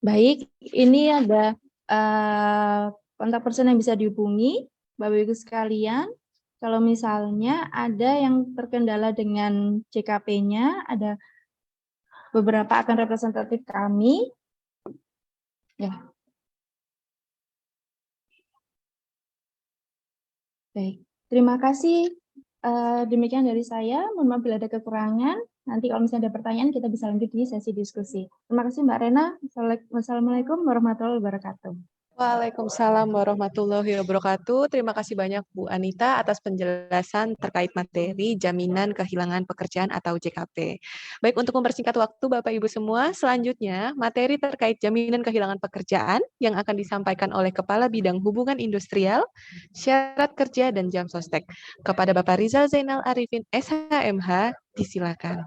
Baik, ini ada kontak person yang bisa dihubungi, Bapak Ibu sekalian. Kalau misalnya ada yang terkendala dengan JKP-nya, ada beberapa akan representatif kami. Ya. Baik, terima kasih. Demikian dari saya. Mohon maaf bila ada kekurangan. Nanti kalau misalnya ada pertanyaan, kita bisa lanjut di sesi diskusi. Terima kasih Mbak Rena. Wassalamualaikum warahmatullahi wabarakatuh. Waalaikumsalam warahmatullahi wabarakatuh. Terima kasih banyak Bu Anita atas penjelasan terkait materi jaminan kehilangan pekerjaan atau JKP. Baik, untuk mempersingkat waktu Bapak Ibu semua, selanjutnya materi terkait jaminan kehilangan pekerjaan yang akan disampaikan oleh Kepala Bidang Hubungan Industrial, Syarat Kerja dan Jam Sostek. Kepada Bapak Rizal Zainal Arifin, SHMH, disilakan.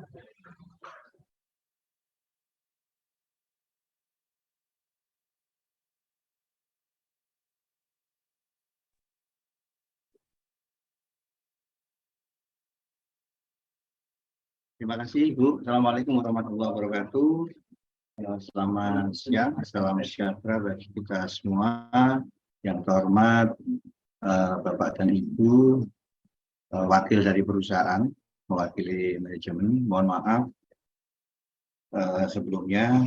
Terima kasih Ibu. Assalamualaikum warahmatullahi wabarakatuh. Selamat siang, salam sejahtera bagi kita semua. Yang terhormat Bapak dan Ibu, wakil dari perusahaan, mewakili manajemen. Mohon maaf sebelumnya.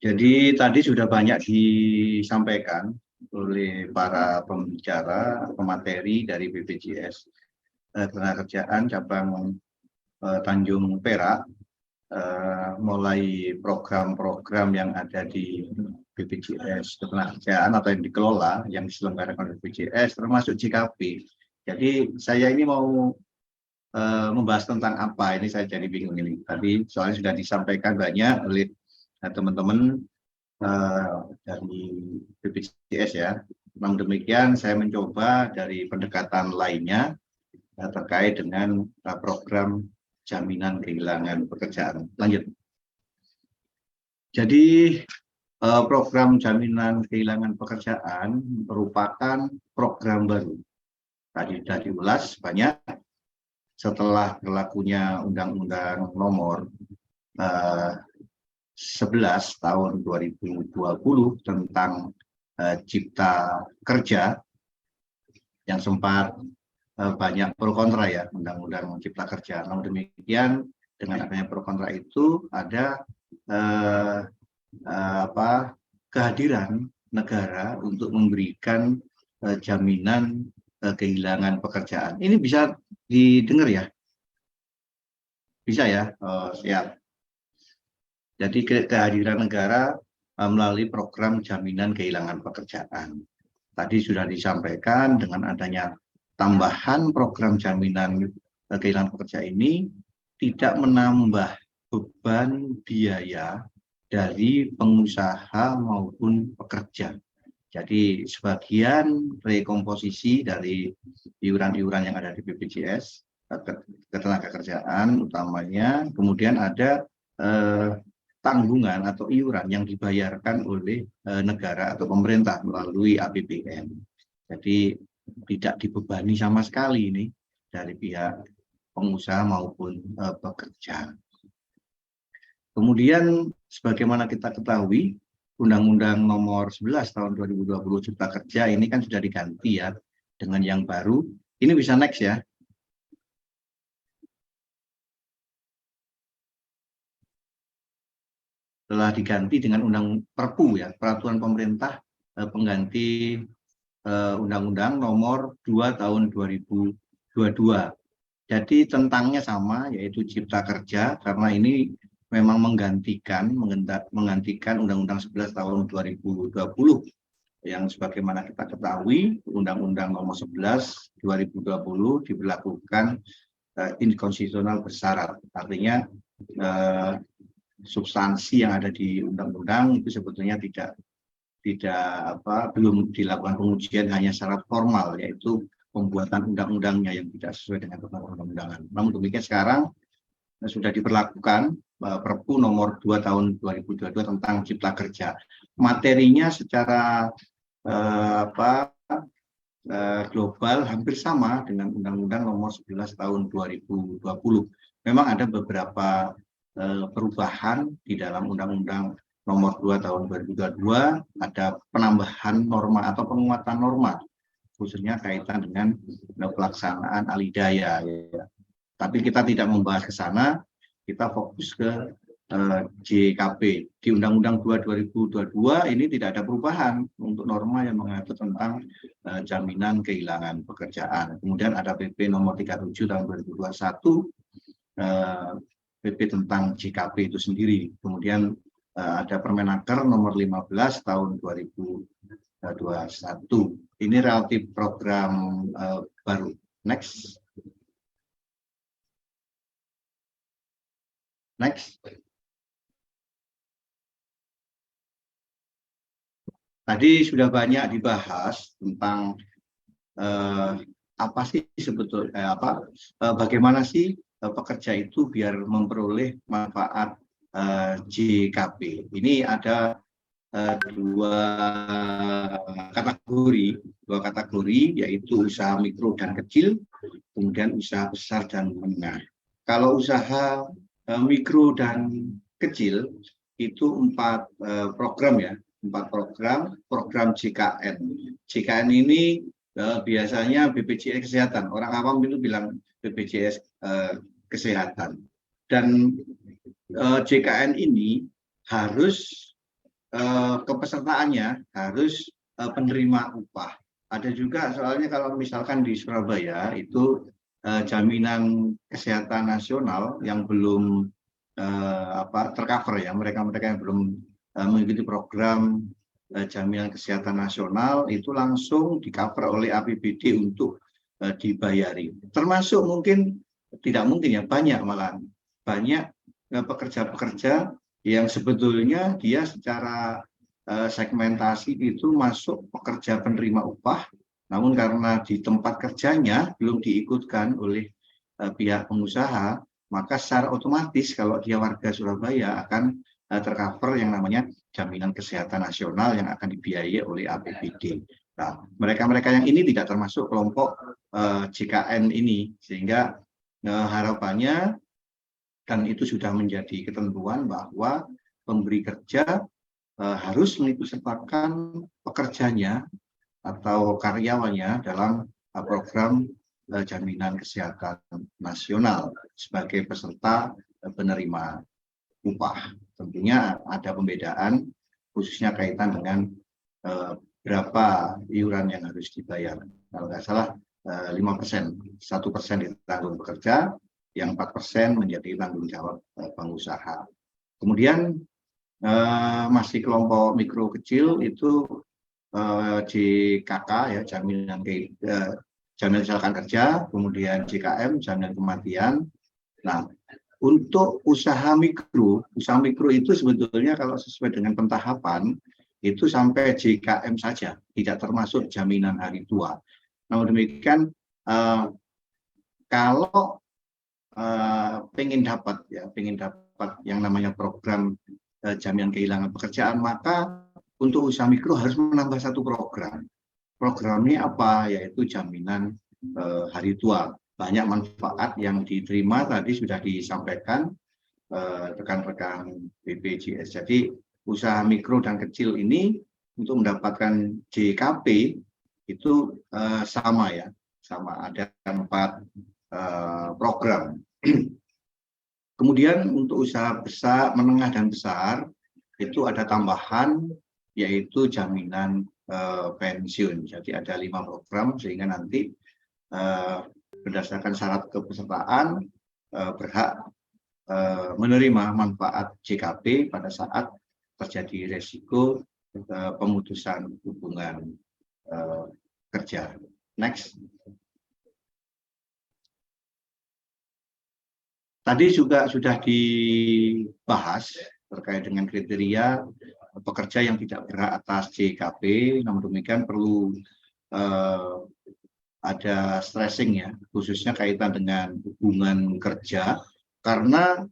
Jadi tadi sudah banyak disampaikan oleh para pembicara pemateri dari BPJS Ketenagakerjaan cabang Tanjung Perak, mulai program-program yang ada di BPJS Ketenagakerjaan atau yang dikelola, yang diselenggarakan BPJS, termasuk JKP. Jadi saya ini mau membahas tentang apa, ini saya jadi bingung ini. Tadi soalnya sudah disampaikan banyak oleh teman-teman dari BPJS ya. Namun demikian saya mencoba dari pendekatan lainnya terkait dengan program jaminan kehilangan pekerjaan. Lanjut. Jadi program jaminan kehilangan pekerjaan merupakan program baru. Tadi sudah diulas banyak setelah berlakunya Undang-Undang Nomor 11 tahun 2020 tentang Cipta Kerja yang sempat banyak pro kontra ya Undang-Undang Cipta Kerja. Namun demikian dengan adanya pro kontra itu ada kehadiran negara untuk memberikan jaminan kehilangan pekerjaan. Ini bisa didengar ya? Bisa ya? Siap. Jadi kehadiran negara melalui program jaminan kehilangan pekerjaan. Tadi sudah disampaikan dengan adanya tambahan program jaminan kehilangan pekerjaan ini tidak menambah beban biaya dari pengusaha maupun pekerja. Jadi sebagian rekomposisi dari iuran-iuran yang ada di BPJS ketenagakerjaan utamanya, kemudian ada tanggungan atau iuran yang dibayarkan oleh negara atau pemerintah melalui APBN. Jadi tidak dibebani sama sekali ini dari pihak pengusaha maupun pekerja. Kemudian sebagaimana kita ketahui, Undang-Undang Nomor 11 Tahun 2020 Cipta Kerja ini kan sudah diganti ya dengan yang baru. Ini bisa next ya. Telah diganti dengan Perpu ya, Peraturan Pemerintah pengganti Undang-Undang Nomor 2 Tahun 2022. Jadi tentangnya sama, yaitu Cipta Kerja, karena ini memang menggantikan Undang-Undang 11 Tahun 2020 yang sebagaimana kita ketahui Undang-Undang Nomor 11 2020 diberlakukan inkonstitusional bersyarat. Artinya substansi yang ada di undang-undang itu sebetulnya belum dilakukan pengujian, hanya syarat formal yaitu pembuatan undang-undangnya yang tidak sesuai dengan ketentuan undang-undangan. Namun demikian sekarang sudah diberlakukan Perpu Nomor 2 Tahun 2022 tentang Cipta Kerja. Materinya secara global hampir sama dengan Undang-Undang Nomor 11 Tahun 2020. Memang ada beberapa perubahan di dalam Undang-Undang Nomor 2 Tahun 2022, ada penambahan norma atau penguatan norma, khususnya kaitan dengan pelaksanaan alidaya. Ya. Tapi kita tidak membahas ke sana, kita fokus ke JKP. Di Undang-Undang 2 2022 ini tidak ada perubahan untuk norma yang mengatur tentang jaminan kehilangan pekerjaan. Kemudian ada PP Nomor 37 Tahun 2021, PP tentang JKP itu sendiri. Kemudian ada Permenaker Nomor 15 Tahun 2021. Ini relatif program baru. Next. Tadi sudah banyak dibahas tentang apa sih sebetulnya bagaimana sih pekerja itu biar memperoleh manfaat JKP. Ini ada dua kategori yaitu usaha mikro dan kecil, kemudian usaha besar dan menengah. Kalau usaha mikro dan kecil itu 4 program ya, 4 program JKN. JKN ini biasanya BPJS Kesehatan, orang awam itu bilang BPJS Kesehatan. Dan JKN ini harus kepesertaannya harus penerima upah. Ada juga soalnya kalau misalkan di Surabaya itu jaminan kesehatan nasional yang belum tercover ya, mereka yang belum mengikuti program jaminan kesehatan nasional itu langsung di-cover oleh APBD untuk dibayari. Termasuk tidak mungkin ya, banyak pekerja-pekerja yang sebetulnya dia secara segmentasi itu masuk pekerja penerima upah, namun karena di tempat kerjanya belum diikutkan oleh pihak pengusaha, maka secara otomatis kalau dia warga Surabaya akan tercover yang namanya jaminan kesehatan nasional yang akan dibiayai oleh APBD. Nah, mereka-mereka yang ini tidak termasuk kelompok JKN ini, sehingga harapannya, dan itu sudah menjadi ketentuan bahwa pemberi kerja harus mengikutsertakan pekerjanya atau karyawannya dalam program jaminan kesehatan nasional sebagai peserta penerima upah. Tentunya ada pembedaan khususnya kaitan dengan berapa iuran yang harus dibayar. Kalau nggak salah 5%, 1% ditanggung pekerja, yang 4% menjadi tanggung jawab pengusaha. Kemudian masih kelompok mikro kecil itu JKK ya, jaminan kecelakaan kerja, kemudian JKM jaminan kematian. Nah, untuk usaha mikro itu sebetulnya kalau sesuai dengan pentahapan itu sampai JKM saja, tidak termasuk jaminan hari tua. Namun demikian kalau pengen dapat yang namanya program jaminan kehilangan pekerjaan, maka untuk usaha mikro harus menambah satu program. Programnya apa? Yaitu jaminan hari tua. Banyak manfaat yang diterima tadi sudah disampaikan rekan-rekan BPJS. Jadi usaha mikro dan kecil ini untuk mendapatkan JKP itu sama ya, sama ada 4 program. Kemudian untuk usaha besar, menengah dan besar itu ada tambahan yaitu jaminan pensiun. Jadi ada 5 program sehingga nanti berdasarkan syarat kepesertaan berhak menerima manfaat JKP pada saat terjadi resiko pemutusan hubungan kerja. Next. Tadi juga sudah dibahas terkait dengan kriteria pekerja yang tidak berhak atas JKP, namun demikian perlu ada stressing ya, khususnya kaitan dengan hubungan kerja, karena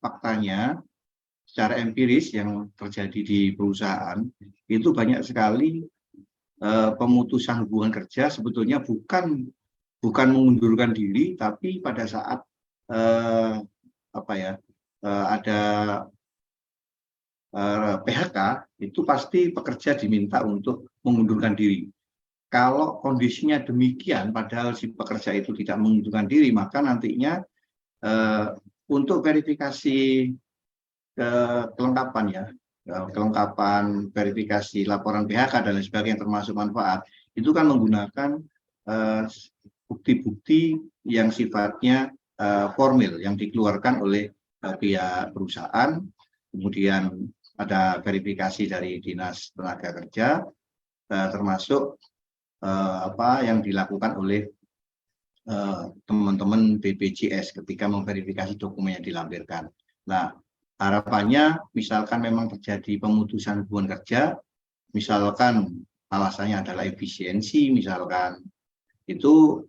faktanya secara empiris yang terjadi di perusahaan itu banyak sekali pemutusan hubungan kerja sebetulnya bukan mengundurkan diri, tapi pada saat ada PHK itu pasti pekerja diminta untuk mengundurkan diri. Kalau kondisinya demikian, padahal si pekerja itu tidak mengundurkan diri, maka nantinya untuk verifikasi kelengkapan verifikasi laporan PHK dan lain sebagainya termasuk manfaat itu kan menggunakan bukti-bukti yang sifatnya formil yang dikeluarkan oleh pihak perusahaan, kemudian ada verifikasi dari Dinas Tenaga Kerja, termasuk yang dilakukan oleh teman-teman BPJS ketika memverifikasi dokumen yang dilampirkan. Nah, harapannya misalkan memang terjadi pemutusan hubungan kerja, misalkan alasannya adalah efisiensi, misalkan itu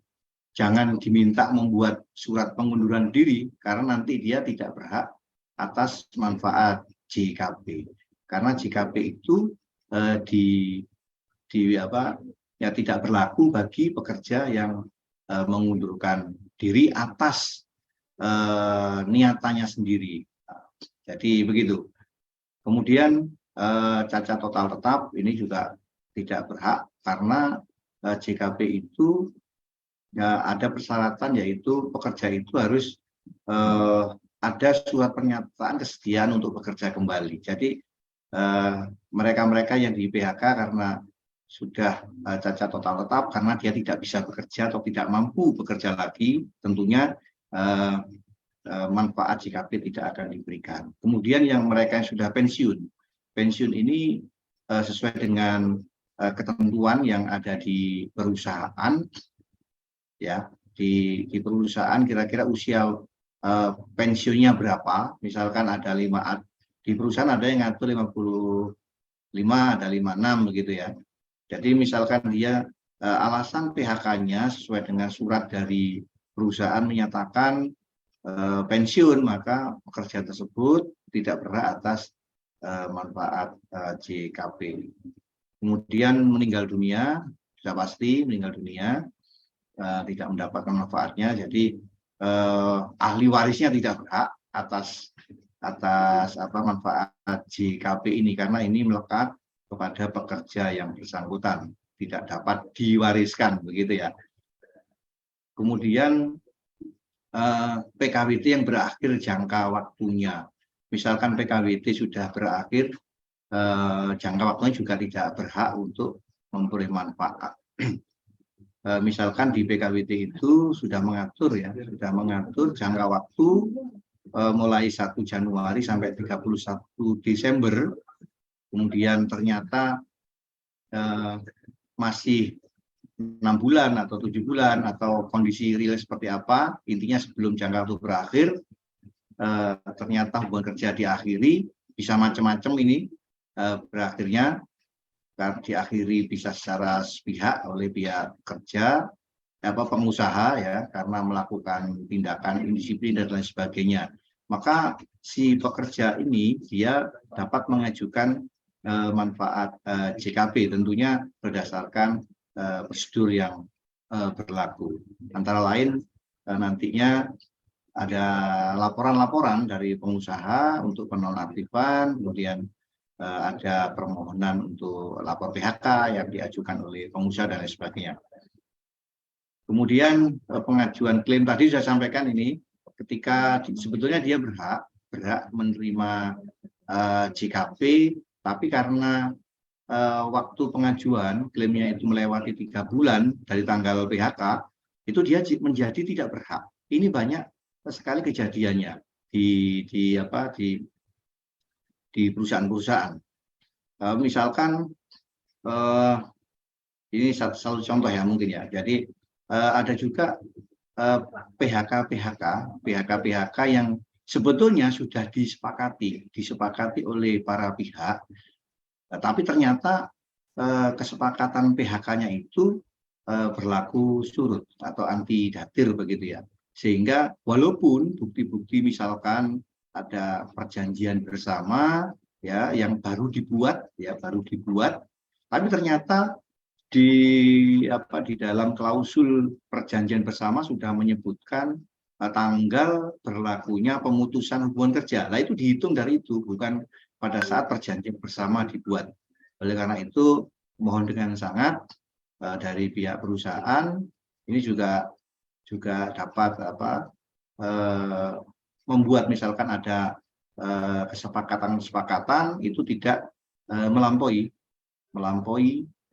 jangan diminta membuat surat pengunduran diri karena nanti dia tidak berhak atas manfaat JKP. Karena JKP itu tidak berlaku bagi pekerja yang mengundurkan diri atas niatannya sendiri. Jadi begitu. Kemudian cacat total tetap ini juga tidak berhak karena JKP itu ada persyaratan yaitu pekerja itu harus ada surat pernyataan kesediaan untuk bekerja kembali. Jadi mereka-mereka yang di PHK karena sudah cacat total tetap karena dia tidak bisa bekerja atau tidak mampu bekerja lagi, tentunya manfaat JKP tidak akan diberikan. Kemudian yang mereka yang sudah pensiun ini sesuai dengan ketentuan yang ada di perusahaan. Ya, di perusahaan kira-kira usia pensiunnya berapa? Misalkan ada 5, di perusahaan ada yang ngatur 55, ada 56 begitu ya. Jadi misalkan dia alasan PHK-nya sesuai dengan surat dari perusahaan menyatakan pensiun, maka pekerja tersebut tidak berhak atas manfaat JKP. Kemudian meninggal dunia, sudah pasti meninggal dunia. Tidak mendapatkan manfaatnya, jadi ahli warisnya tidak berhak atas manfaat JKP ini karena ini melekat kepada pekerja yang bersangkutan, tidak dapat diwariskan begitu ya. Kemudian PKWT yang berakhir jangka waktunya, misalkan PKWT sudah berakhir jangka waktunya juga tidak berhak untuk memperoleh manfaat. misalkan di PKWT itu sudah mengatur jangka waktu mulai 1 Januari sampai 31 Desember, kemudian ternyata masih 6 bulan atau 7 bulan atau kondisi real seperti apa, intinya sebelum jangka waktu berakhir, ternyata hubungan kerja diakhiri, bisa macam-macam ini berakhirnya, diakhiri bisa secara sepihak oleh pihak kerja, pengusaha ya, karena melakukan tindakan indisiplin dan lain sebagainya. Maka si pekerja ini dia dapat mengajukan manfaat JKP, tentunya berdasarkan prosedur yang berlaku. Antara lain nantinya ada laporan-laporan dari pengusaha untuk penonaktifan, kemudian ada permohonan untuk lapor PHK yang diajukan oleh pengusaha dan lain sebagainya. Kemudian pengajuan klaim tadi saya sampaikan ini, ketika sebetulnya dia berhak menerima JKP, tapi karena waktu pengajuan klaimnya itu melewati 3 bulan dari tanggal PHK, itu dia menjadi tidak berhak. Ini banyak sekali kejadiannya di perusahaan-perusahaan. Misalkan ini satu contoh ya mungkin ya. Jadi ada juga PHK yang sebetulnya sudah disepakati oleh para pihak, tapi ternyata kesepakatan PHK-nya itu berlaku surut atau antidatir begitu ya. Sehingga walaupun bukti-bukti misalkan ada perjanjian bersama ya yang baru dibuat, tapi ternyata di dalam klausul perjanjian bersama sudah menyebutkan tanggal berlakunya pemutusan hubungan kerja. Nah, itu dihitung dari itu, bukan pada saat perjanjian bersama dibuat. Oleh karena itu, mohon dengan sangat dari pihak perusahaan ini juga dapat membuat misalkan ada kesepakatan itu tidak melampaui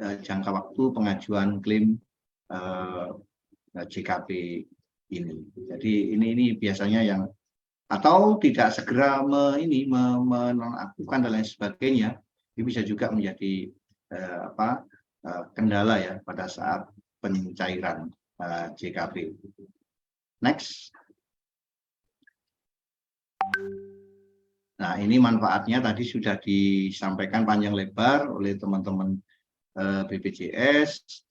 jangka waktu pengajuan klaim JKP ini. Jadi ini biasanya yang atau tidak segera menonaktifkan dan lain sebagainya, ini bisa juga menjadi kendala ya pada saat pencairan JKP. Next. Nah, ini manfaatnya tadi sudah disampaikan panjang lebar oleh teman-teman BPJS.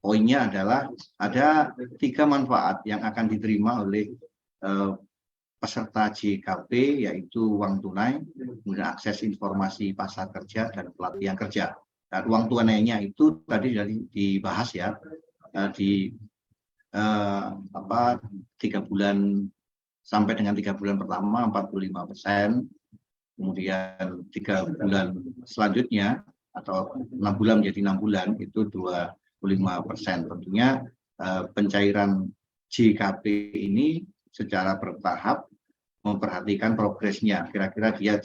Poinnya adalah ada 3 manfaat yang akan diterima oleh peserta JKP, yaitu uang tunai, kemudian akses informasi pasar kerja, dan pelatihan kerja. Dan uang tunainya itu tadi sudah dibahas ya, di 3 bulan sampai dengan 3 bulan pertama 45%, kemudian 3 bulan selanjutnya atau 6 bulan menjadi 6 bulan itu 25%. Tentunya pencairan JKP ini secara bertahap memperhatikan progresnya, kira-kira dia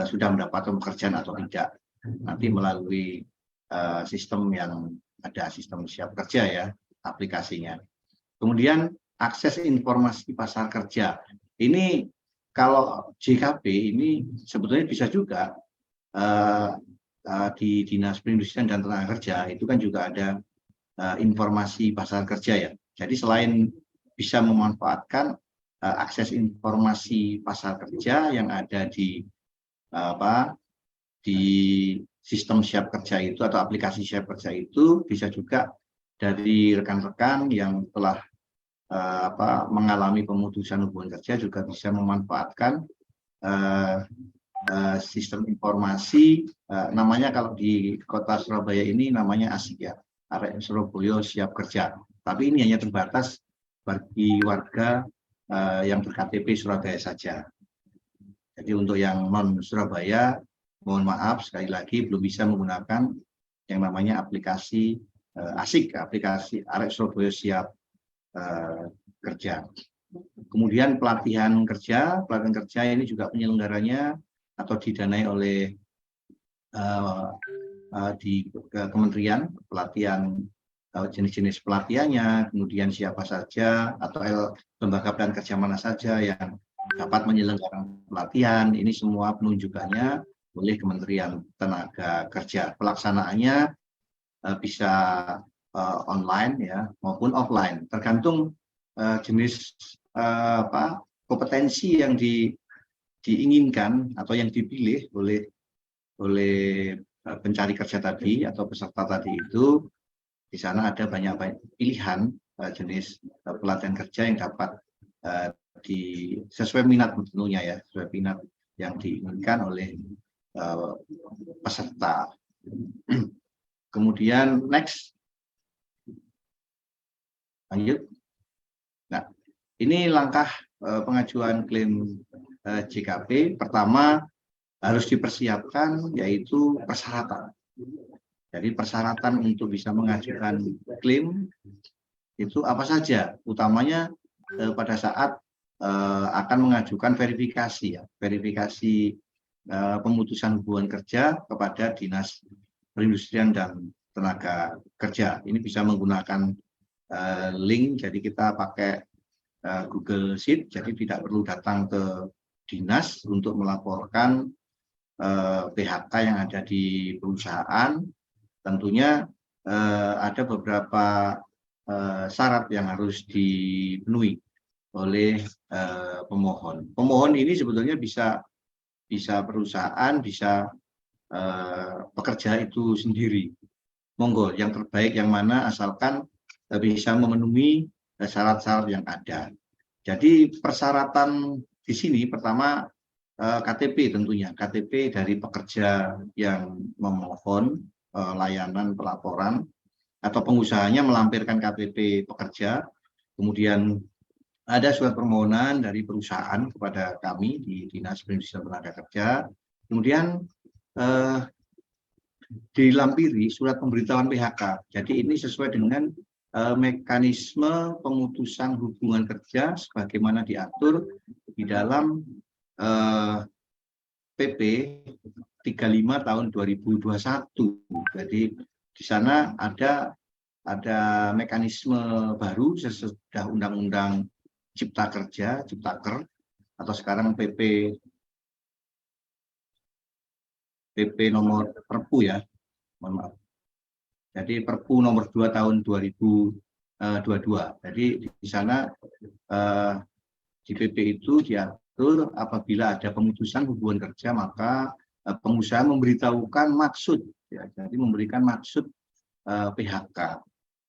sudah mendapatkan pekerjaan atau tidak. Nanti melalui sistem yang ada, sistem siap kerja ya, aplikasinya. Kemudian akses informasi pasar kerja. Ini kalau JKP ini sebetulnya bisa juga di Dinas Perindustrian dan Tenaga Kerja itu kan juga ada informasi pasar kerja ya. Jadi selain bisa memanfaatkan akses informasi pasar kerja yang ada di sistem siap kerja itu atau aplikasi siap kerja itu, bisa juga dari rekan-rekan yang telah mengalami pemutusan hubungan kerja juga bisa memanfaatkan sistem informasi, namanya kalau di kota Surabaya ini namanya ASIK ya, Arek Surabaya Siap Kerja. Tapi ini hanya terbatas bagi warga yang berKTP Surabaya saja. Jadi untuk yang non Surabaya, mohon maaf sekali lagi belum bisa menggunakan yang namanya aplikasi ASIK, aplikasi Arek Surabaya Siap Kerja. Kemudian pelatihan kerja ini juga penyelenggaranya atau didanai oleh di kementerian, pelatihan jenis-jenis pelatihannya, kemudian siapa saja atau lembaga pelatihan kerja mana saja yang dapat menyelenggarakan pelatihan. Ini semua penunjukannya oleh Kementerian Tenaga Kerja. Pelaksanaannya bisa online ya maupun offline, tergantung jenis kompetensi yang diinginkan atau yang dipilih oleh pencari kerja tadi atau peserta tadi itu. Di sana ada banyak pilihan jenis pelatihan kerja yang dapat sesuai minat tentunya ya, sesuai minat yang diinginkan oleh peserta. Kemudian next, lanjut. Nah, ini langkah pengajuan klaim JKP. Pertama harus dipersiapkan yaitu persyaratan. Jadi persyaratan untuk bisa mengajukan klaim itu apa saja? Utamanya pada saat akan mengajukan verifikasi ya, verifikasi pemutusan hubungan kerja kepada Dinas Perindustrian dan Tenaga Kerja. Ini bisa menggunakan link, jadi kita pakai Google Sheet, jadi tidak perlu datang ke dinas untuk melaporkan PHK yang ada di perusahaan. Tentunya ada beberapa syarat yang harus dipenuhi oleh pemohon. Pemohon ini sebetulnya bisa perusahaan, bisa pekerja itu sendiri. Monggo, yang terbaik yang mana asalkan bisa memenuhi syarat-syarat yang ada. Jadi persyaratan di sini pertama KTP tentunya, KTP dari pekerja yang memohon layanan pelaporan atau pengusahanya melampirkan KTP pekerja, kemudian ada surat permohonan dari perusahaan kepada kami di Dinas Perindustrian Tenaga Kerja, kemudian dilampiri surat pemberitahuan PHK. Jadi ini sesuai dengan mekanisme pemutusan hubungan kerja sebagaimana diatur di dalam PP 35 tahun 2021. Jadi di sana ada mekanisme baru sesudah Undang-Undang Cipta Kerja, Ciptaker, atau sekarang PP nomor Perpu ya, mohon maaf. Jadi Perpu nomor 2 tahun 2022. Jadi di sana di PP itu diatur apabila ada pemutusan hubungan kerja maka pengusaha memberitahukan maksud, ya, jadi memberikan maksud PHK.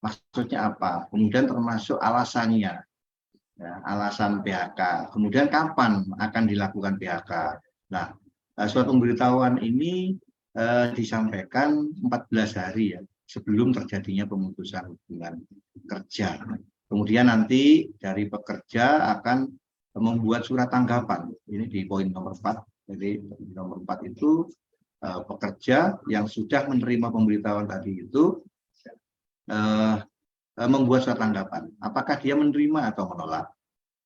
Maksudnya apa? Kemudian termasuk alasannya, ya, alasan PHK. Kemudian kapan akan dilakukan PHK. Nah, surat pemberitahuan ini disampaikan 14 hari ya sebelum terjadinya pemutusan hubungan kerja. Kemudian nanti dari pekerja akan membuat surat tanggapan. Ini di poin nomor 4. Jadi nomor 4 itu pekerja yang sudah menerima pemberitahuan tadi itu membuat surat tanggapan. Apakah dia menerima atau menolak?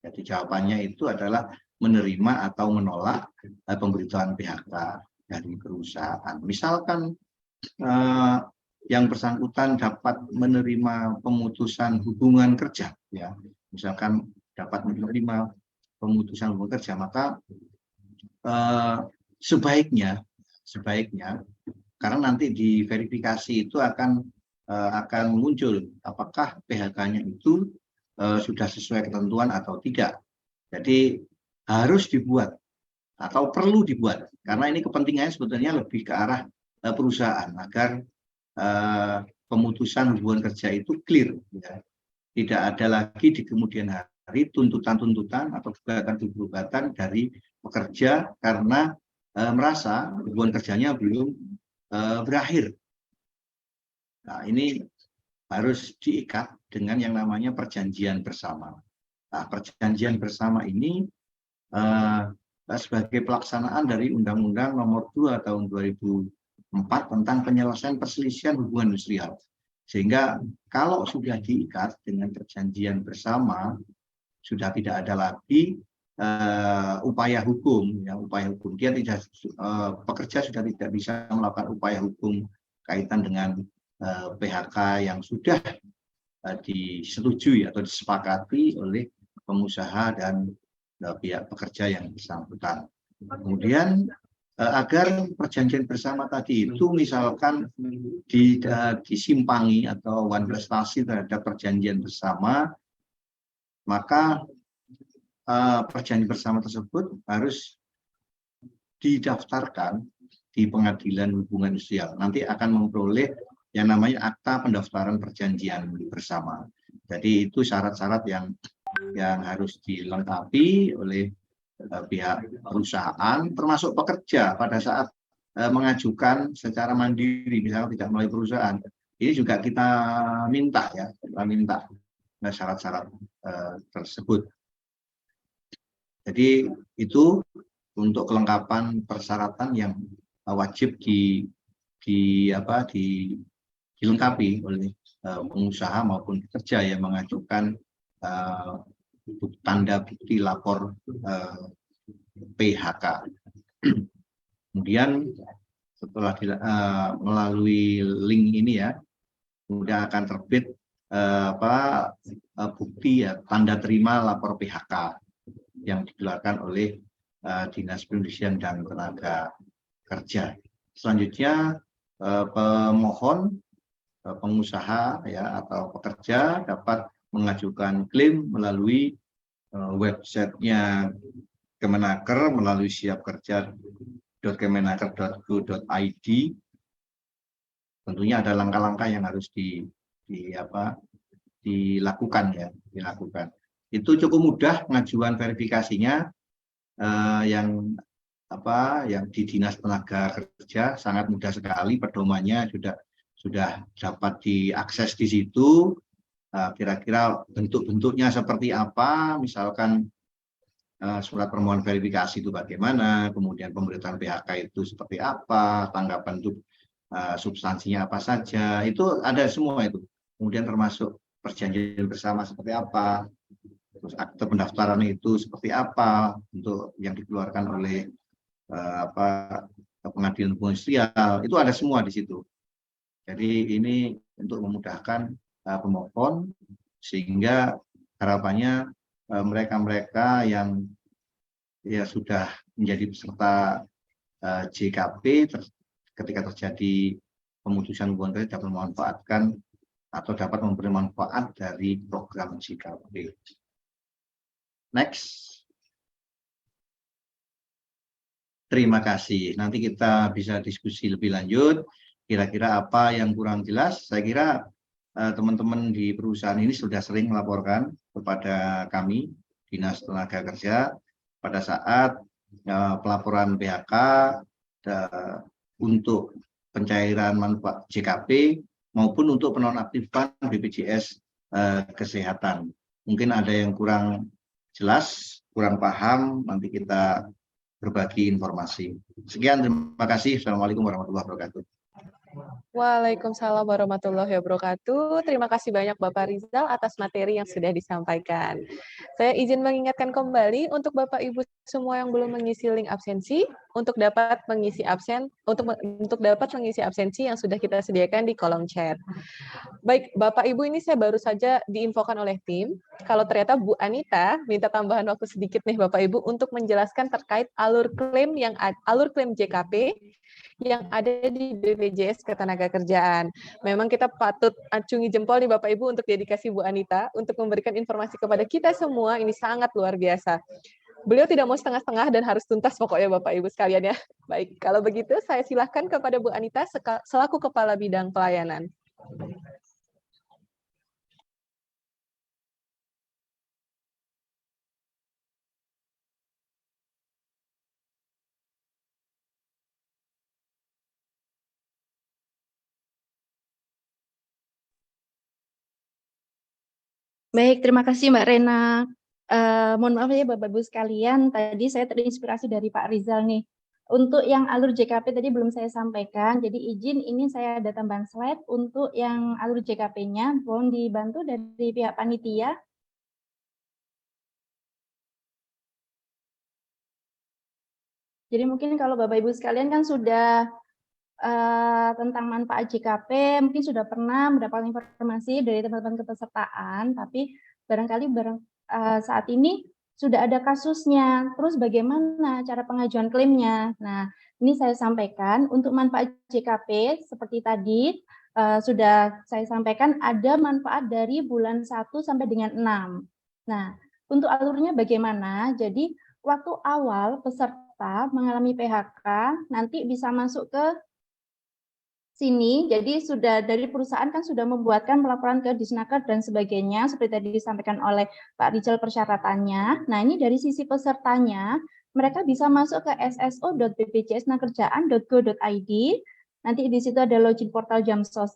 Jadi jawabannya itu adalah menerima atau menolak pemberitahuan PHK dari perusahaan. Misalkan yang bersangkutan dapat menerima pemutusan hubungan kerja, ya, misalkan dapat menerima pemutusan hubungan kerja, maka sebaiknya karena nanti di verifikasi itu akan muncul apakah PHK-nya itu sudah sesuai ketentuan atau tidak. Jadi harus dibuat atau perlu dibuat karena ini kepentingannya sebetulnya lebih ke arah perusahaan agar pemutusan hubungan kerja itu clear, ya. Tidak ada lagi di kemudian hari tuntutan-tuntutan atau gugatan-gugatan dari pekerja karena merasa hubungan kerjanya belum berakhir. Nah, ini harus diikat dengan yang namanya perjanjian bersama. Nah, perjanjian bersama ini sebagai pelaksanaan dari Undang-Undang Nomor 2 Tahun 2004 tentang penyelesaian perselisihan hubungan industrial. Sehingga kalau sudah diikat dengan perjanjian bersama, sudah tidak ada lagi upaya hukum, ya, upaya hukum. Dia tidak, pekerja sudah tidak bisa melakukan upaya hukum kaitan dengan PHK yang sudah disetujui atau disepakati oleh pengusaha dan pihak pekerja yang bersangkutan. Kemudian agar perjanjian bersama tadi itu misalkan disimpangi atau one prestasi terhadap perjanjian bersama, maka perjanjian bersama tersebut harus didaftarkan di pengadilan hubungan industrial. Nanti akan memperoleh yang namanya akta pendaftaran perjanjian bersama. Jadi itu syarat-syarat yang harus dilengkapi oleh pihak perusahaan, termasuk pekerja pada saat mengajukan secara mandiri, misalnya tidak melalui perusahaan. Ini juga kita minta syarat-syarat tersebut. Jadi itu untuk kelengkapan persyaratan yang wajib dilengkapi oleh pengusaha maupun pekerja yang mengajukan tanda bukti lapor PHK. Kemudian setelah melalui link ini ya, kemudian akan terbit bukti ya, tanda terima lapor PHK yang dikeluarkan oleh Dinas Perindustrian dan Tenaga Kerja. Selanjutnya pemohon, pengusaha ya atau pekerja dapat mengajukan klaim melalui websitenya Kemenaker melalui siapkerja.kemenaker.go.id. Tentunya ada langkah-langkah yang harus dilakukan ya, Itu cukup mudah pengajuan verifikasinya yang di Dinas Tenaga Kerja, sangat mudah sekali, pedomannya sudah dapat diakses di situ. Kira-kira bentuk-bentuknya seperti apa, misalkan surat permohonan verifikasi itu bagaimana, kemudian pemberitaan PHK itu seperti apa, tanggapan itu substansinya apa saja, itu ada semua itu. Kemudian termasuk perjanjian bersama seperti apa, terus akte pendaftaran itu seperti apa untuk yang dikeluarkan oleh pengadilan hubungan industrial, itu ada semua di situ. Jadi ini untuk memudahkan pemohon, sehingga harapannya mereka-mereka yang ya sudah menjadi peserta JKP ketika terjadi pemutusan hubungan kerja dapat memanfaatkan atau dapat memberi manfaat dari program JKP. Next. Terima kasih. Nanti kita bisa diskusi lebih lanjut. Kira-kira apa yang kurang jelas? Saya kira teman-teman di perusahaan ini sudah sering melaporkan kepada kami, Dinas Tenaga Kerja, pada saat pelaporan PHK untuk pencairan manfaat JKP maupun untuk penonaktifan BPJS Kesehatan. Mungkin ada yang kurang jelas, kurang paham, nanti kita berbagi informasi. Sekian, terima kasih. Assalamualaikum warahmatullahi wabarakatuh. Waalaikumsalam warahmatullahi wabarakatuh. Terima kasih banyak Bapak Rizal atas materi yang sudah disampaikan. Saya izin mengingatkan kembali untuk Bapak Ibu semua yang belum mengisi link absensi untuk dapat mengisi absensi yang sudah kita sediakan di kolom chat. Baik, Bapak Ibu, ini saya baru saja diinfokan oleh tim kalau ternyata Bu Anita minta tambahan waktu sedikit nih Bapak Ibu untuk menjelaskan terkait alur klaim JKP yang ada di BPJS Ketenagakerjaan. Memang kita patut acungi jempol nih Bapak Ibu untuk dedikasi Bu Anita untuk memberikan informasi kepada kita semua, ini sangat luar biasa. Beliau tidak mau setengah-setengah dan harus tuntas pokoknya Bapak Ibu sekalian ya. Baik, kalau begitu saya silakan kepada Bu Anita selaku Kepala Bidang Pelayanan. Baik, terima kasih Mbak Rena. Mohon maaf ya Bapak-Ibu sekalian, tadi saya terinspirasi dari Pak Rizal nih. Untuk yang alur JKP tadi belum saya sampaikan, jadi izin ini saya ada tambahan slide untuk yang alur JKP-nya, mohon dibantu dari pihak panitia. Jadi mungkin kalau Bapak-Ibu sekalian kan sudah tentang manfaat JKP, mungkin sudah pernah mendapat informasi dari teman-teman kepesertaan, tapi barangkali saat ini sudah ada kasusnya. Terus bagaimana cara pengajuan klaimnya? Nah, ini saya sampaikan untuk manfaat JKP seperti tadi sudah saya sampaikan ada manfaat dari bulan 1 sampai dengan 6. Nah, untuk alurnya bagaimana? Jadi waktu awal peserta mengalami PHK nanti bisa masuk ke sini, jadi sudah dari perusahaan kan sudah membuatkan pelaporan ke Disnaker dan sebagainya, seperti tadi disampaikan oleh Pak Rijal persyaratannya. Nah, ini dari sisi pesertanya, mereka bisa masuk ke sso.bpjsnakerjaan.go.id. Nanti di situ ada login portal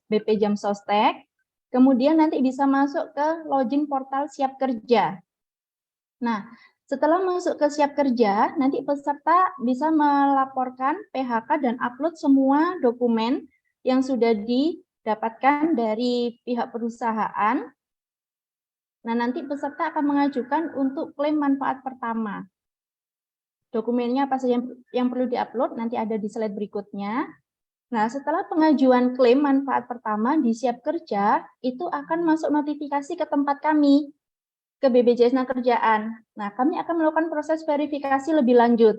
BP Jam Sostek. Kemudian nanti bisa masuk ke login portal Siap Kerja. Nah, setelah masuk ke Siap Kerja, nanti peserta bisa melaporkan PHK dan upload semua dokumen yang sudah didapatkan dari pihak perusahaan. Nah, nanti peserta akan mengajukan untuk klaim manfaat pertama. Dokumennya apa saja yang perlu diupload, nanti ada di slide berikutnya. Nah, setelah pengajuan klaim manfaat pertama di Siap Kerja, itu akan masuk notifikasi ke tempat kami, ke BPJS Nakerjaan. Nah, kami akan melakukan proses verifikasi lebih lanjut.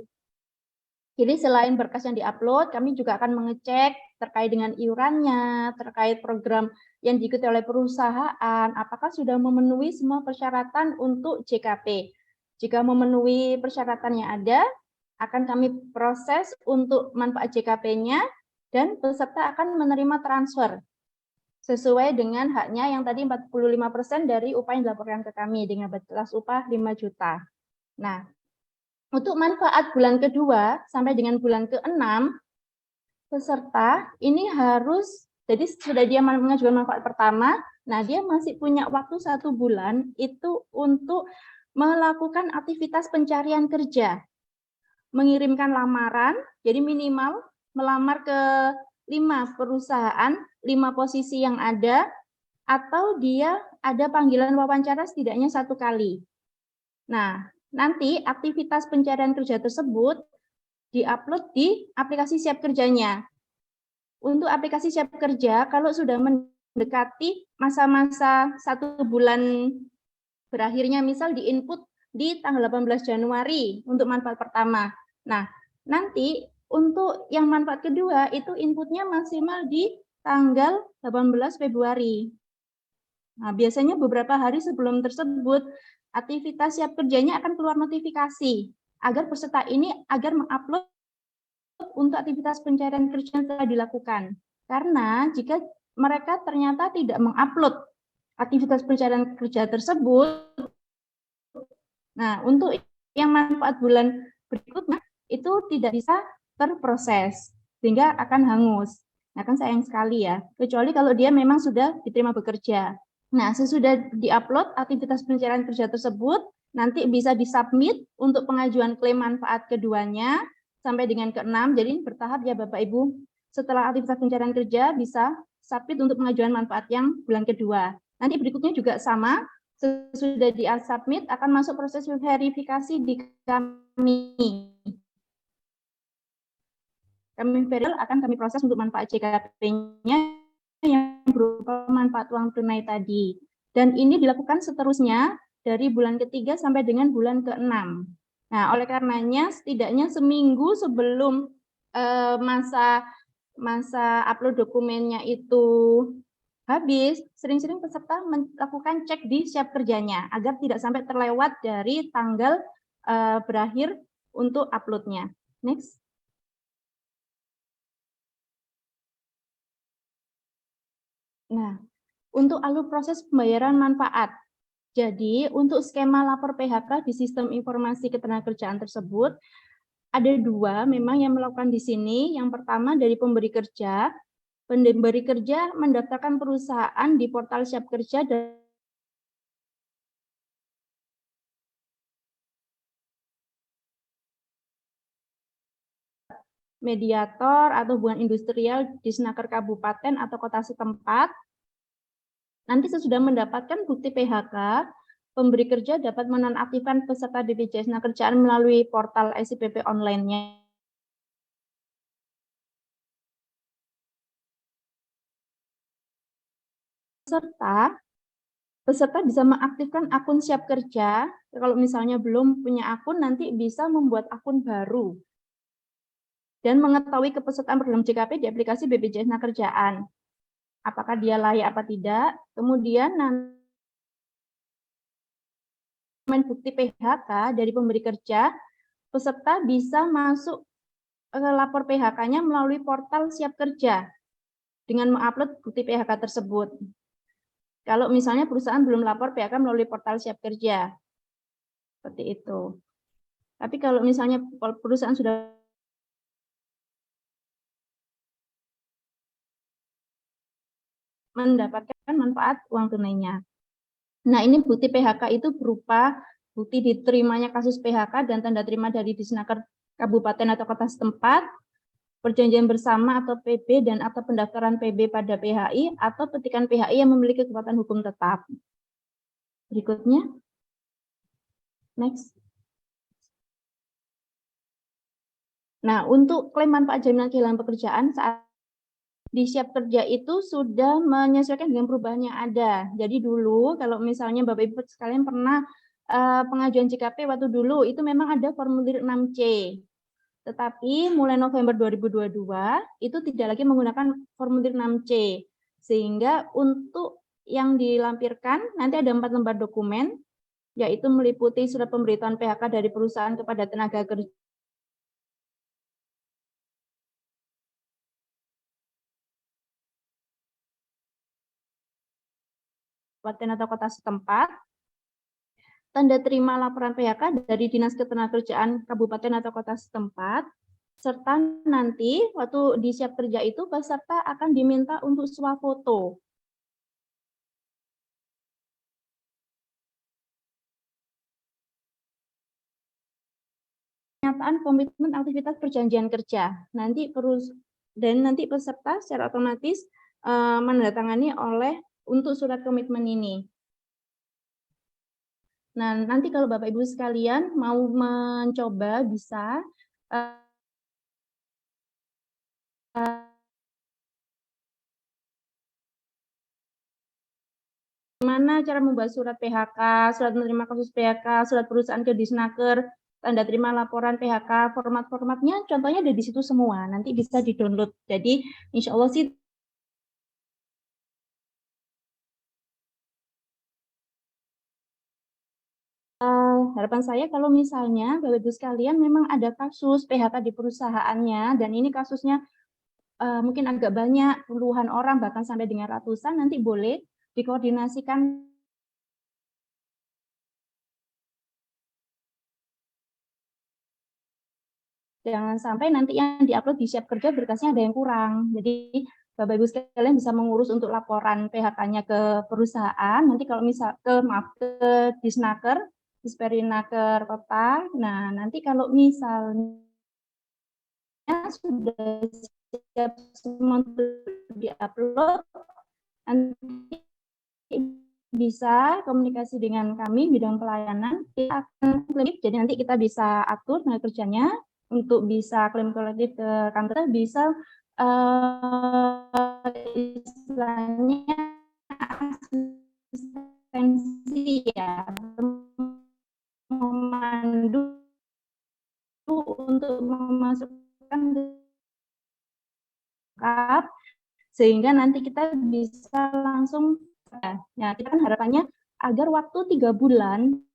Jadi selain berkas yang diupload, kami juga akan mengecek terkait dengan iurannya, terkait program yang diikuti oleh perusahaan, apakah sudah memenuhi semua persyaratan untuk JKP. Jika memenuhi persyaratan yang ada, akan kami proses untuk manfaat JKP-nya, dan peserta akan menerima transfer sesuai dengan haknya yang tadi 45% dari upah yang dilaporkan ke kami dengan batas upah 5 juta. Nah, untuk manfaat bulan kedua sampai dengan bulan ke-6, peserta ini harus, jadi sudah dia mengajukan manfaat pertama, nah dia masih punya waktu 1 bulan itu untuk melakukan aktivitas pencarian kerja. Mengirimkan lamaran, jadi minimal melamar ke 5 perusahaan, 5 posisi yang ada, atau dia ada panggilan wawancara setidaknya 1 kali. Nah, nanti aktivitas pencarian kerja tersebut diupload di aplikasi Siap Kerjanya. Untuk aplikasi Siap Kerja, kalau sudah mendekati masa-masa 1 bulan berakhirnya, misal di input di tanggal 18 Januari untuk manfaat pertama. Nah, nanti untuk yang manfaat kedua itu inputnya maksimal di tanggal 18 Februari. Nah, biasanya beberapa hari sebelum tersebut, aktivitas Siap Kerjanya akan keluar notifikasi agar peserta ini agar mengupload untuk aktivitas pencarian kerja yang telah dilakukan. Karena jika mereka ternyata tidak mengupload aktivitas pencarian kerja tersebut, nah untuk yang manfaat bulan berikutnya itu tidak bisa terproses sehingga akan hangus. Nah, kan sayang sekali ya, kecuali kalau dia memang sudah diterima bekerja. Nah, sesudah diupload aktivitas pencarian kerja tersebut, nanti bisa disubmit untuk pengajuan klaim manfaat keduanya sampai dengan ke-6. Jadi bertahap ya Bapak Ibu. Setelah aktivitas pencarian kerja bisa submit untuk pengajuan manfaat yang bulan kedua. Nanti berikutnya juga sama, sesudah di-submit akan masuk proses verifikasi di kami. Kami verifikasi akan kami proses untuk manfaat JKP-nya yang berupa manfaat uang tunai tadi. Dan ini dilakukan seterusnya dari bulan ke-3 sampai dengan bulan ke-6. Nah, oleh karenanya setidaknya seminggu sebelum masa upload dokumennya itu habis, sering-sering peserta melakukan cek di Siap Kerjanya agar tidak sampai terlewat dari tanggal berakhir untuk uploadnya. Next. Nah, untuk alur proses pembayaran manfaat. Jadi, untuk skema lapor PHK di sistem informasi ketenagakerjaan tersebut, ada 2 memang yang melakukan di sini. Yang pertama dari pemberi kerja. Pemberi kerja mendaftarkan perusahaan di portal Siap Kerja dan mediator atau hubungan industrial di Disnaker Kabupaten atau kota setempat. Nanti sesudah mendapatkan bukti PHK, pemberi kerja dapat menonaktifkan peserta BPJS Nakerjaan melalui portal SIPP online-nya. peserta bisa mengaktifkan akun Siap Kerja. Kalau misalnya belum punya akun, nanti bisa membuat akun baru dan mengetahui kepesertaan program JKP di aplikasi BPJS Kerjaan. Apakah dia layak apa tidak? Kemudian nanti bukti PHK dari pemberi kerja, peserta bisa masuk lapor PHK-nya melalui portal Siap Kerja dengan mengupload bukti PHK tersebut. Kalau misalnya perusahaan belum lapor PHK melalui portal Siap Kerja, seperti itu. Tapi kalau misalnya perusahaan sudah mendapatkan manfaat uang tunainya. Nah, ini bukti PHK itu berupa bukti diterimanya kasus PHK dan tanda terima dari Disnaker kabupaten atau kota setempat, perjanjian bersama atau PB dan atau pendaftaran PB pada PHI atau petikan PHI yang memiliki kekuatan hukum tetap. Berikutnya. Next. Nah, untuk klaim manfaat jaminan kehilangan pekerjaan saat di Siap Kerja itu sudah menyesuaikan dengan perubahan yang ada. Jadi dulu kalau misalnya Bapak Ibu sekalian pernah pengajuan JKP waktu dulu itu memang ada formulir 6C. Tetapi mulai November 2022 itu tidak lagi menggunakan formulir 6C. Sehingga untuk yang dilampirkan nanti ada 4 lembar dokumen, yaitu meliputi surat pemberitahuan PHK dari perusahaan kepada tenaga kerja kabupaten atau kota setempat, tanda terima laporan PHK dari Dinas Ketenagakerjaan Kabupaten atau Kota setempat, serta nanti waktu di Siap Kerja itu peserta akan diminta untuk swafoto. Pernyataan komitmen aktivitas perjanjian kerja. Nanti peserta secara otomatis menandatangani untuk surat komitmen ini. Nah, nanti kalau Bapak Ibu sekalian mau mencoba bisa bagaimana cara membuat surat PHK, surat menerima kasus PHK, surat perusahaan ke Disnaker, tanda terima laporan PHK, format-formatnya contohnya ada di situ semua, nanti bisa di-download. Jadi insya Allah sih harapan saya kalau misalnya Bapak Ibu sekalian memang ada kasus PHK di perusahaannya dan ini kasusnya mungkin agak banyak, puluhan orang bahkan sampai dengan ratusan, nanti boleh dikoordinasikan jangan sampai nanti yang diupload di Siap Kerja berkasnya ada yang kurang. Jadi Bapak Ibu sekalian bisa mengurus untuk laporan PHK-nya ke perusahaan. Nanti kalau misal ke Disnaker, Disperinaker Kota. Nah, nanti kalau misalnya sudah siap semua diupload, nanti bisa komunikasi dengan kami bidang pelayanan. Kita akan klaim, jadi nanti kita bisa atur tenaga kerjanya untuk bisa klaim kolektif ke kantor, bisa istilahnya asistensi ya, memandu untuk memasukkan sehingga nanti kita bisa langsung ya kita kan harapannya agar waktu 3 bulan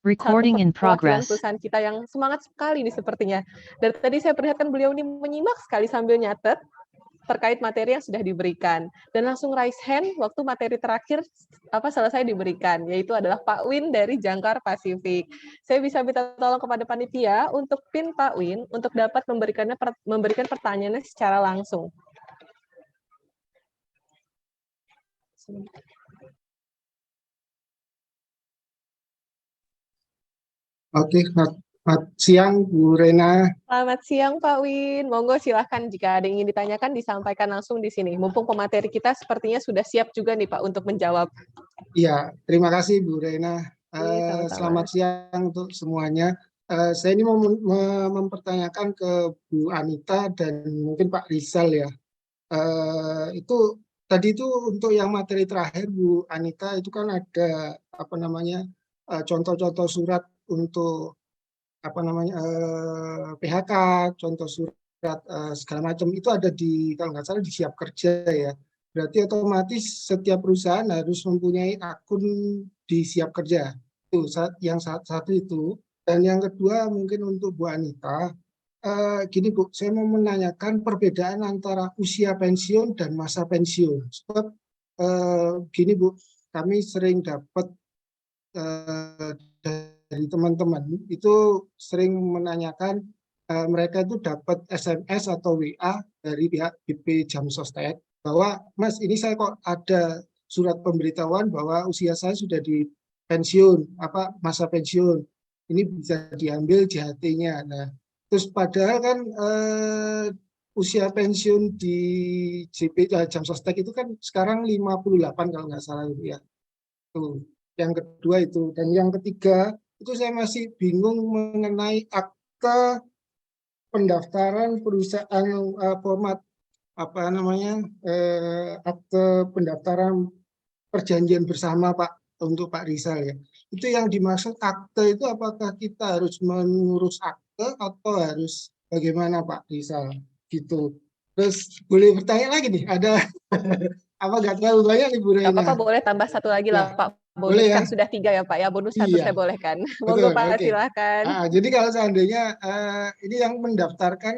Recording in perwakilan progress. perusahaan kita yang semangat sekali nih sepertinya. Dari tadi saya perlihatkan beliau ini menyimak sekali sambil nyatet terkait materi yang sudah diberikan. Dan langsung raise hand waktu materi terakhir selesai diberikan, yaitu adalah Pak Win dari Jangkar Pasifik. Saya bisa minta tolong kepada panitia untuk pin Pak Win untuk dapat memberikan pertanyaannya secara langsung. Oke, selamat siang Bu Rena. Selamat siang Pak Win, monggo silahkan jika ada yang ingin ditanyakan disampaikan langsung di sini. Mumpung pemateri kita sepertinya sudah siap juga nih Pak untuk menjawab. Iya, terima kasih Bu Rena. Sama-sama. Selamat siang untuk semuanya. Saya ini mau mempertanyakan ke Bu Anita dan mungkin Pak Rizal ya. Itu tadi itu untuk yang materi terakhir Bu Anita itu kan ada apa namanya contoh-contoh surat untuk apa namanya PHK, contoh surat segala macam itu ada di kalau nggak salah di Siap Kerja ya. Berarti otomatis setiap perusahaan harus mempunyai akun di Siap Kerja. Itu yang satu itu. Dan yang kedua mungkin untuk Bu Anita, gini Bu, saya mau menanyakan perbedaan antara usia pensiun dan masa pensiun. Sebab gini Bu, kami sering dapat dari teman-teman itu sering menanyakan mereka itu dapat SMS atau WA dari pihak BP Jam Sostek bahwa Mas ini saya kok ada surat pemberitahuan bahwa usia saya sudah di pensiun, masa pensiun ini bisa diambil JHT-nya. Nah, terus padahal kan usia pensiun di JP Jam Sostek itu kan sekarang 58 kalau nggak salah ya. Tuh. Yang kedua itu, dan yang ketiga itu saya masih bingung mengenai akte pendaftaran perusahaan format apa namanya akte pendaftaran perjanjian bersama Pak untuk Pak Rizal ya. Itu yang dimaksud akte itu apakah kita harus mengurus akte atau harus bagaimana Pak Rizal gitu. Terus boleh bertanya lagi nih, ada apa nggak terlalu banyak nih Bu Rena? Apa-apa boleh tambah satu lagi lah Pak. Bonus boleh ya? kan sudah 3 ya Pak ya, bonus 1 Iya. saya bolehkan. Betul, Monggo Pak, oke. silakan. Jadi kalau seandainya ini yang mendaftarkan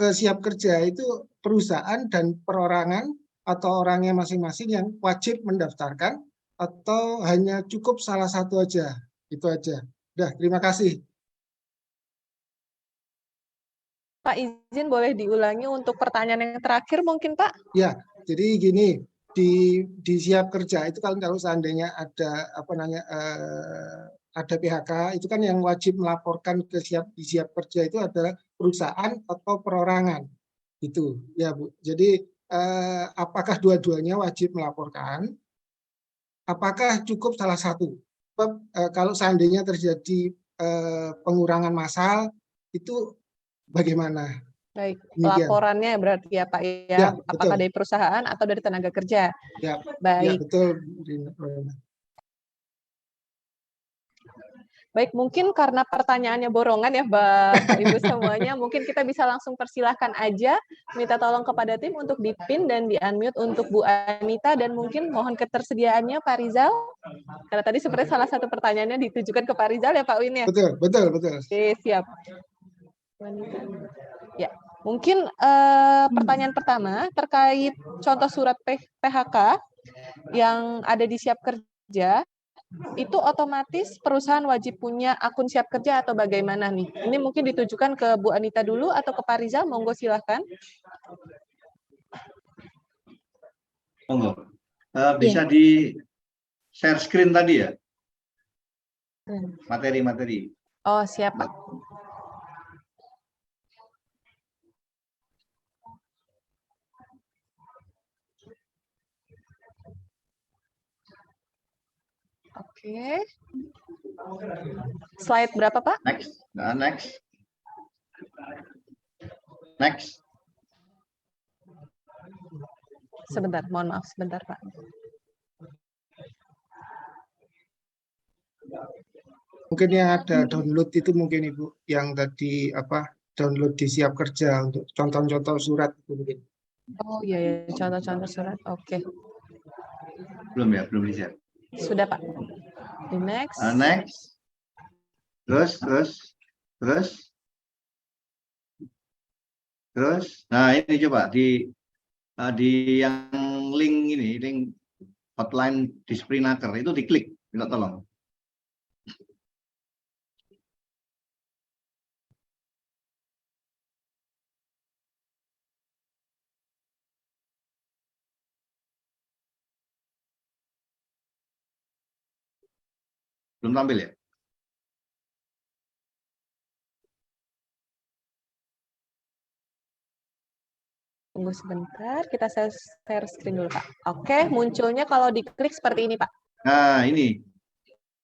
ke Siap Kerja itu perusahaan dan perorangan atau orangnya masing-masing yang wajib mendaftarkan atau hanya cukup salah satu aja, itu aja. Udah, terima kasih. Pak izin boleh diulangi untuk pertanyaan yang terakhir mungkin Pak? Ya, jadi gini, di Siap Kerja itu kalau seandainya ada apa namanya ada PHK itu kan yang wajib melaporkan ke di Siap Kerja itu adalah perusahaan atau perorangan itu ya Bu. Jadi apakah dua-duanya wajib melaporkan? Apakah cukup salah satu? Kalau seandainya terjadi pengurangan massal itu bagaimana? Baik, Demikian. laporannya berarti ya Pak ya, Ya, apakah betul. dari perusahaan atau dari tenaga kerja? Ya, Baik. ya betul. Baik, mungkin karena pertanyaannya borongan ya Bapak Ibu semuanya, mungkin kita bisa langsung persilahkan aja, minta tolong kepada tim untuk di-pin dan di-unmute untuk Bu Anita, dan mungkin mohon ketersediaannya Pak Rizal, karena tadi seperti salah satu pertanyaannya ditujukan ke Pak Rizal ya Pak Win ya? Betul. Oke, siap. Ya, mungkin pertanyaan pertama terkait contoh surat PHK yang ada di Siap Kerja, itu otomatis perusahaan wajib punya akun Siap Kerja atau bagaimana nih? Ini mungkin ditujukan ke Bu Anita dulu atau ke Pak Rizal, monggo silahkan. Monggo. Bisa di share screen tadi ya? Materi-materi. Oh, siap Pak. Oke. Slide berapa, Pak? Next. Sebentar, mohon maaf sebentar, Pak. Mungkin yang ada download itu mungkin Ibu yang tadi download di Siap Kerja untuk contoh-contoh surat itu mungkin. Oh iya, contoh-contoh surat. Oke. Belum di-share. Sudah Pak. Di next. Next. terus. Nah ini coba di yang link ini, link hotline Disprinaker itu diklik, minta tolong. Belum tampil ya? Tunggu sebentar, kita share screen dulu, Pak. Oke, munculnya kalau diklik seperti ini, Pak. Nah, ini.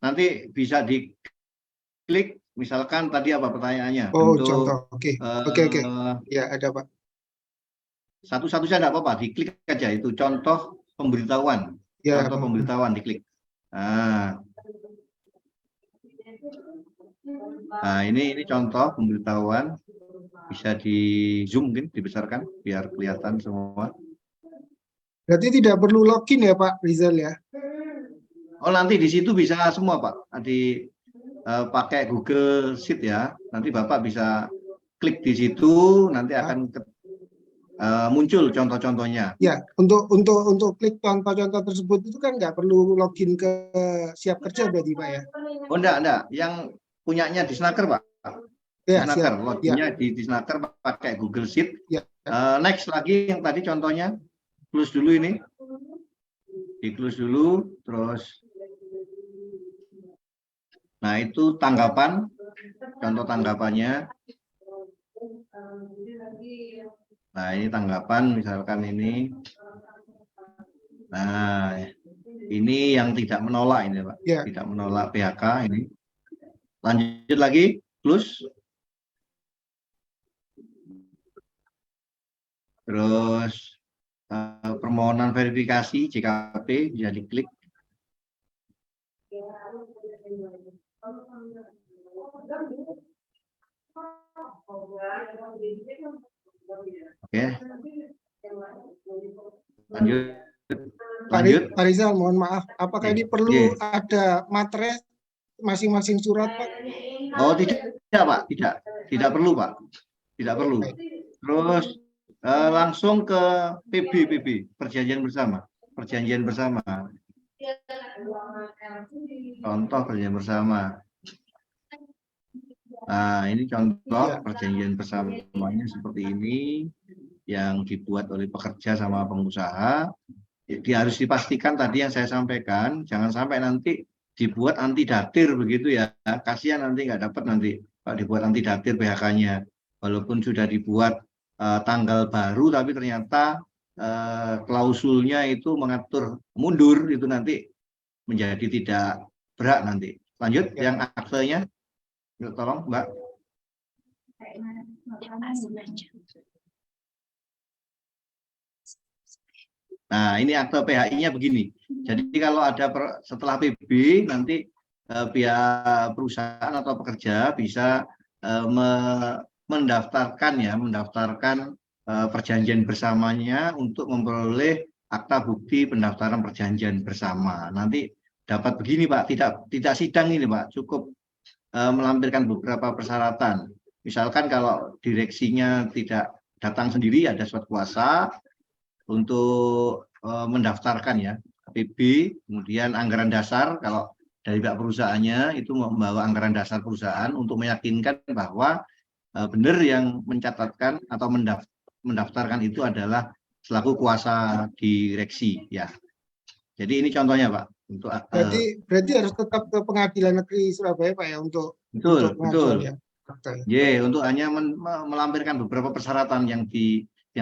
Nanti bisa diklik, misalkan tadi apa pertanyaannya? Oh, Untuk, contoh. Oke. Oke. Ya, ada, Pak. Satu-satu saja enggak apa-apa, diklik aja itu contoh pemberitahuan. Ya. Contoh pemberitahuan diklik. Nah, ini contoh pemberitahuan. Bisa di zoom mungkin, dibesarkan biar kelihatan semua. Berarti tidak perlu login ya Pak Rizal ya? Oh, nanti di situ bisa semua Pak. Pakai Google Sheet ya. Nanti Bapak bisa klik di situ, nanti akan muncul contoh-contohnya. Ya, untuk klik contoh-contoh tersebut itu kan nggak perlu login ke Siap Kerja berarti Pak ya? Oh, enggak. Yang punyanya Disnaker Pak. Ya, Disnaker, siap. loginnya di Disnaker pakai Google Sheet. Ya. Next lagi yang tadi contohnya, close dulu ini. Di close dulu, terus. Nah, itu tanggapan, contoh tanggapannya. Nah, ini tanggapan, misalkan ini. Nah, ini yang tidak menolak ini Pak. Ya. Tidak menolak PHK ini. Lanjut lagi, close. Terus permohonan verifikasi JKP bisa diklik. Oke. Lanjut. Pak Rizal, mohon maaf, apakah ini perlu ada materi masing-masing surat Pak? Oh, tidak Pak, tidak perlu Pak, tidak perlu. Terus langsung ke PB, perjanjian bersama. Contoh perjanjian bersama. Nah, ini contoh perjanjian bersamanya seperti ini yang dibuat oleh pekerja sama pengusaha. Dia harus dipastikan tadi yang saya sampaikan, jangan sampai nanti dibuat anti datir begitu ya. Kasihan nanti nggak dapat nanti kalau dibuat anti datir PHK-nya. Walaupun sudah dibuat tanggal baru tapi ternyata klausulnya itu mengatur mundur, itu nanti menjadi tidak berhak nanti. Lanjut yang aktenya, tolong Mbak. Nah, ini akte PHI-nya begini. Jadi kalau ada setelah PB nanti pihak perusahaan atau pekerja bisa mendaftarkan perjanjian bersamanya untuk memperoleh akta bukti pendaftaran perjanjian bersama. Nanti dapat begini Pak, tidak sidang ini Pak, cukup melampirkan beberapa persyaratan. Misalkan kalau direksinya tidak datang sendiri, ada surat kuasa untuk mendaftarkan ya PB, kemudian anggaran dasar kalau dari pihak perusahaannya itu membawa anggaran dasar perusahaan untuk meyakinkan bahwa benar yang mencatatkan atau mendaftarkan itu adalah selaku kuasa direksi ya. Jadi ini contohnya Pak. Untuk berarti harus tetap ke Pengadilan Negeri Surabaya Pak ya untuk betul. Ya. Untuk hanya melampirkan beberapa persyaratan yang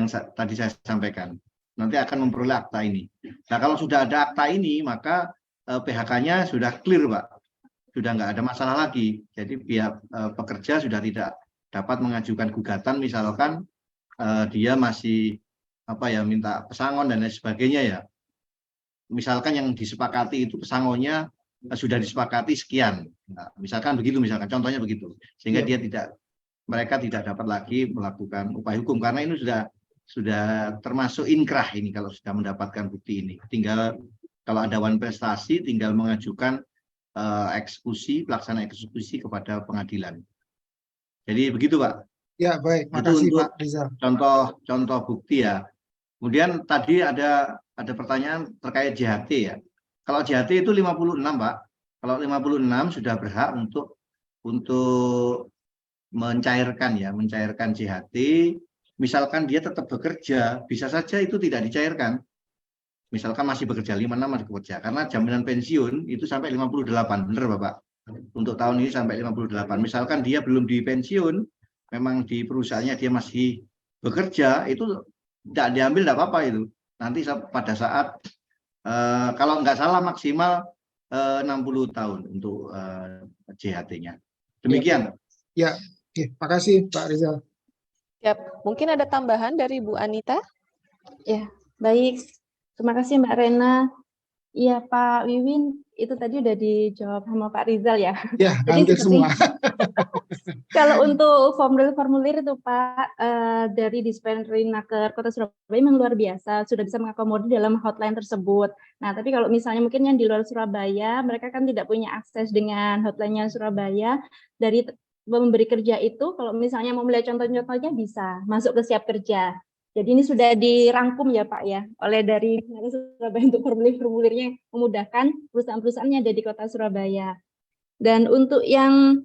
tadi saya sampaikan. Nanti akan memperoleh akta ini. Nah, kalau sudah ada akta ini, maka PHK-nya sudah clear, Pak. Sudah nggak ada masalah lagi. Jadi pihak pekerja sudah tidak dapat mengajukan gugatan, misalkan dia masih minta pesangon dan lain sebagainya ya. Misalkan yang disepakati itu pesangonnya sudah disepakati sekian. Nah, misalkan begitu, contohnya begitu. Sehingga mereka tidak dapat lagi melakukan upaya hukum karena ini sudah termasuk inkrah ini kalau sudah mendapatkan bukti ini. Tinggal kalau ada wan prestasi tinggal mengajukan pelaksanaan eksekusi kepada pengadilan. Jadi begitu, Pak. Ya, baik. Itu Makasih untuk Pak Rizal. contoh bukti ya. Kemudian tadi ada pertanyaan terkait JHT ya. Kalau JHT itu 56, Pak. Kalau 56 sudah berhak untuk mencairkan JHT. Misalkan dia tetap bekerja, bisa saja itu tidak dicairkan. Misalkan masih bekerja 56 masih bekerja, karena jaminan pensiun itu sampai 58, benar Bapak? Untuk tahun ini sampai 58. Misalkan dia belum di pensiun, memang di perusahaannya dia masih bekerja, itu tidak diambil, tidak apa-apa itu. Nanti pada saat kalau nggak salah maksimal 60 tahun untuk JHT-nya. Demikian. Ya, oke. Makasih Pak Rizal. Siap. Mungkin ada tambahan dari Bu Anita? Ya, baik. Terima kasih Mbak Rena. Iya Pak Wiwin, itu tadi udah dijawab sama Pak Rizal ya. Ya, Jadi hampir seperti semua. kalau untuk formulir-formulir itu Pak, dari Dispenrinaker Kota Surabaya memang luar biasa, sudah bisa mengakomodir dalam hotline tersebut. Nah, tapi kalau misalnya mungkin yang di luar Surabaya, mereka kan tidak punya akses dengan hotline-nya Surabaya, dari memberi kerja itu, kalau misalnya mau melihat contoh-contohnya bisa masuk ke siap kerja. Jadi ini sudah dirangkum ya Pak ya, oleh dari Surabaya untuk formulir-formulirnya memudahkan perusahaan-perusahaan yang ada di Kota Surabaya. Dan untuk yang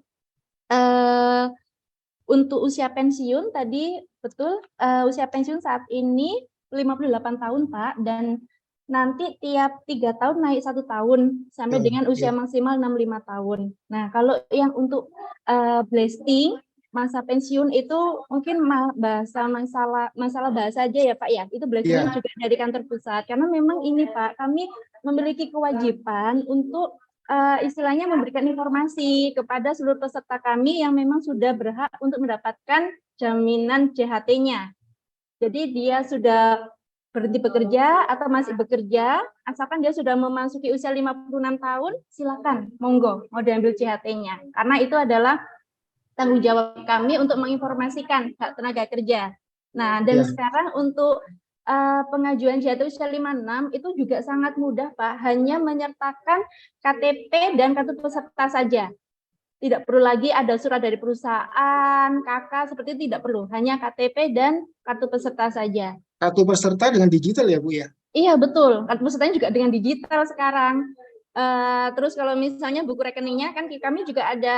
untuk usia pensiun tadi betul, usia pensiun saat ini 58 tahun Pak, dan nanti tiap 3 tahun naik 1 tahun sampai dengan usia maksimal 65 tahun. Nah, kalau yang untuk blasting masa pensiun itu mungkin masalah bahasa aja ya Pak ya. Itu belajarnya juga dari kantor pusat, karena memang ini Pak, kami memiliki kewajiban untuk istilahnya memberikan informasi kepada seluruh peserta kami yang memang sudah berhak untuk mendapatkan jaminan JHT-nya. Jadi dia sudah berhenti bekerja atau masih bekerja, asalkan dia sudah memasuki usia 56 tahun, silakan, monggo, mau diambil JHT-nya. Karena itu adalah tanggung jawab kami untuk menginformasikan hak tenaga kerja. Nah, dan sekarang untuk pengajuan JHT usia 56 itu juga sangat mudah Pak, hanya menyertakan KTP dan kartu peserta saja. Tidak perlu lagi ada surat dari perusahaan, KK, seperti itu tidak perlu, hanya KTP dan kartu peserta saja. Kartu peserta dengan digital ya Bu ya? Iya betul, kartu pesertanya juga dengan digital sekarang. Terus kalau misalnya buku rekeningnya kan kami juga ada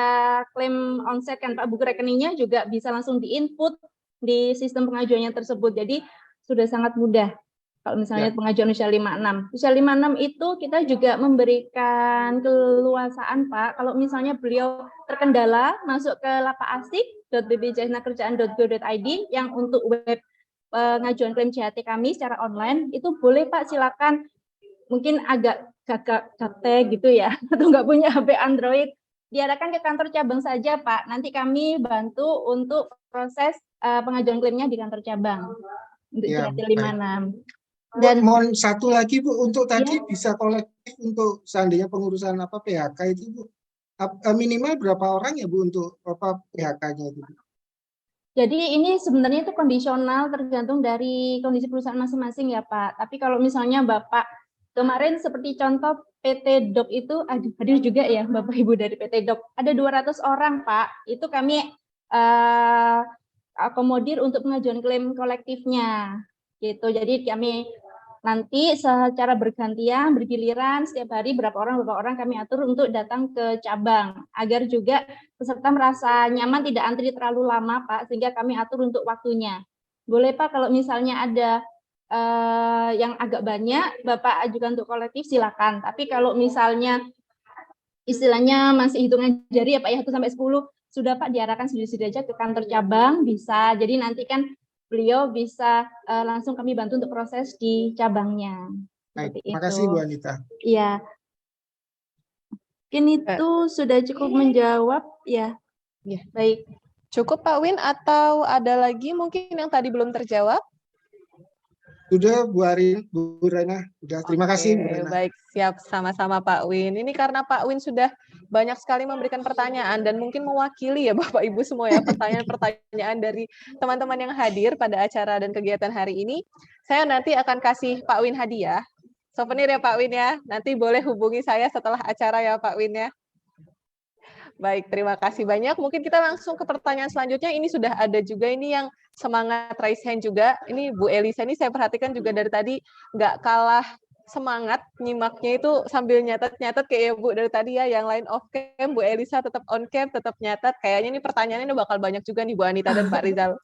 klaim onset kan Pak, buku rekeningnya juga bisa langsung diinput di sistem pengajuannya tersebut. Jadi sudah sangat mudah kalau misalnya pengajuan usia 56. Usia 56 itu kita juga memberikan keluasaan Pak, kalau misalnya beliau terkendala masuk ke lapaasik.bpjsnakerjaan.go.id yang untuk web pengajuan klaim JHT kami secara online, itu boleh Pak, silakan. Mungkin agak gagap gitu ya, atau nggak punya HP Android, diarahkan ke kantor cabang saja Pak. Nanti kami bantu untuk proses pengajuan klaimnya di kantor cabang untuk JHT 56. Dan mohon satu lagi Bu, untuk tadi bisa kolektif untuk seandainya pengurusan PHK itu Bu, minimal berapa orang ya Bu untuk PHK-nya itu? Jadi ini sebenarnya itu kondisional, tergantung dari kondisi perusahaan masing-masing ya Pak. Tapi kalau misalnya Bapak kemarin seperti contoh PT Dok itu hadir juga ya Bapak Ibu dari PT Dok. Ada 200 orang Pak. Itu kami akomodir untuk pengajuan klaim kolektifnya. Gitu. Jadi kami nanti secara bergantian, bergiliran setiap hari berapa orang kami atur untuk datang ke cabang agar juga peserta merasa nyaman, tidak antri terlalu lama Pak, sehingga kami atur untuk waktunya. Boleh Pak kalau misalnya ada yang agak banyak Bapak ajukan untuk kolektif silakan. Tapi kalau misalnya istilahnya masih hitungan jari ya Pak ya, 1 sampai 10 sudah Pak, diarahkan sendiri-sendiri aja ke kantor cabang bisa. Jadi nanti kan beliau bisa langsung kami bantu untuk proses di cabangnya. Baik, terima kasih Bu Anita. Iya. Mungkin itu sudah cukup menjawab ya. Baik. Cukup Pak Win atau ada lagi mungkin yang tadi belum terjawab? Sudah Bu Rena, sudah. Terima kasih Bu Rena. Baik, siap, sama-sama Pak Win. Ini karena Pak Win sudah banyak sekali memberikan pertanyaan dan mungkin mewakili ya Bapak Ibu semua ya pertanyaan-pertanyaan dari teman-teman yang hadir pada acara dan kegiatan hari ini. Saya nanti akan kasih Pak Win hadiah. Souvenir ya Pak Win ya. Nanti boleh hubungi saya setelah acara ya Pak Win ya. Baik, terima kasih banyak. Mungkin kita langsung ke pertanyaan selanjutnya. Ini sudah ada juga ini yang semangat raise hand juga. Ini Bu Elisa ini saya perhatikan juga dari tadi nggak kalah semangat nyimaknya itu sambil nyatet-nyatet kayak Bu dari tadi ya. Yang lain off cam, Bu Elisa tetap on cam, tetap nyatet. Kayaknya ini pertanyaannya ini bakal banyak juga nih Bu Anita dan Pak Rizal.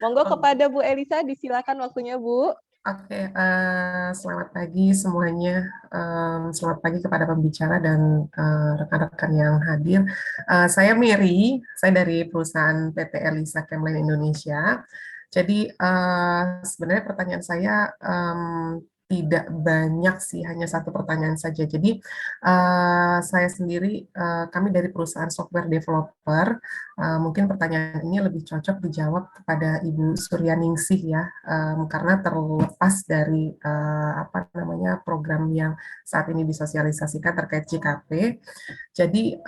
Monggo kepada Bu Elisa, disilakan waktunya Bu. Oke, selamat pagi semuanya. Selamat pagi kepada pembicara dan rekan-rekan yang hadir. Saya Mary, saya dari perusahaan PT Elisa Camline Indonesia. Jadi sebenarnya pertanyaan saya tidak banyak sih, hanya satu pertanyaan saja. Jadi saya sendiri, kami dari perusahaan software developer, mungkin pertanyaan ini lebih cocok dijawab kepada Ibu Suryaningsih ya, karena terlepas dari program yang saat ini disosialisasikan terkait JKP. Jadi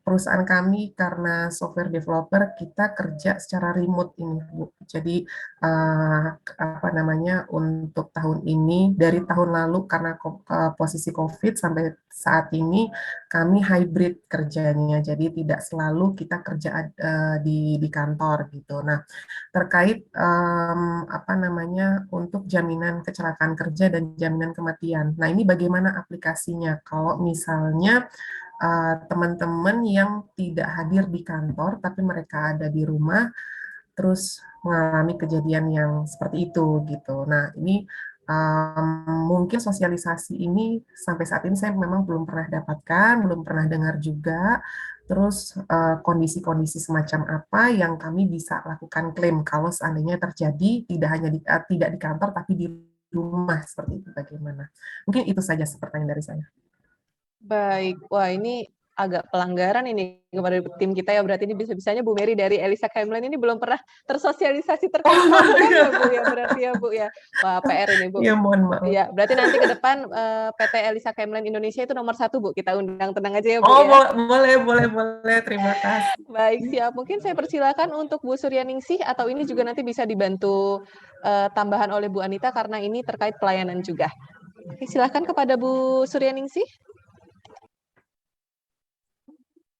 perusahaan kami karena software developer kita kerja secara remote ini, Bu. Jadi untuk tahun ini dari tahun lalu karena posisi COVID sampai saat ini kami hybrid kerjanya. Jadi tidak selalu kita kerja di kantor gitu. Nah, terkait untuk jaminan kecelakaan kerja dan jaminan kematian. Nah, ini bagaimana aplikasinya? Kalau misalnya teman-teman yang tidak hadir di kantor tapi mereka ada di rumah terus mengalami kejadian yang seperti itu gitu. Nah, ini mungkin sosialisasi ini sampai saat ini saya memang belum pernah dapatkan, belum pernah dengar juga. Terus kondisi-kondisi semacam apa yang kami bisa lakukan klaim kalau seandainya terjadi tidak di kantor tapi di rumah seperti itu bagaimana? Mungkin itu saja pertanyaan dari saya. Baik, wah ini agak pelanggaran ini kepada tim kita ya, berarti ini bisa-bisanya Bu Mary dari Elisa Camline ini belum pernah tersosialisasi terkait ya Bu ya, berarti ya Bu ya. Wah PR ini Bu. Ya mohon maaf. Ya, berarti nanti ke depan PT Elisa Camline Indonesia itu nomor 1 Bu, kita undang, tenang aja ya Bu ya. Boleh, terima kasih. Baik, siap. Mungkin saya persilakan untuk Bu Suryaningsih atau ini juga nanti bisa dibantu tambahan oleh Bu Anita karena ini terkait pelayanan juga. Oke, silakan kepada Bu Suryaningsih.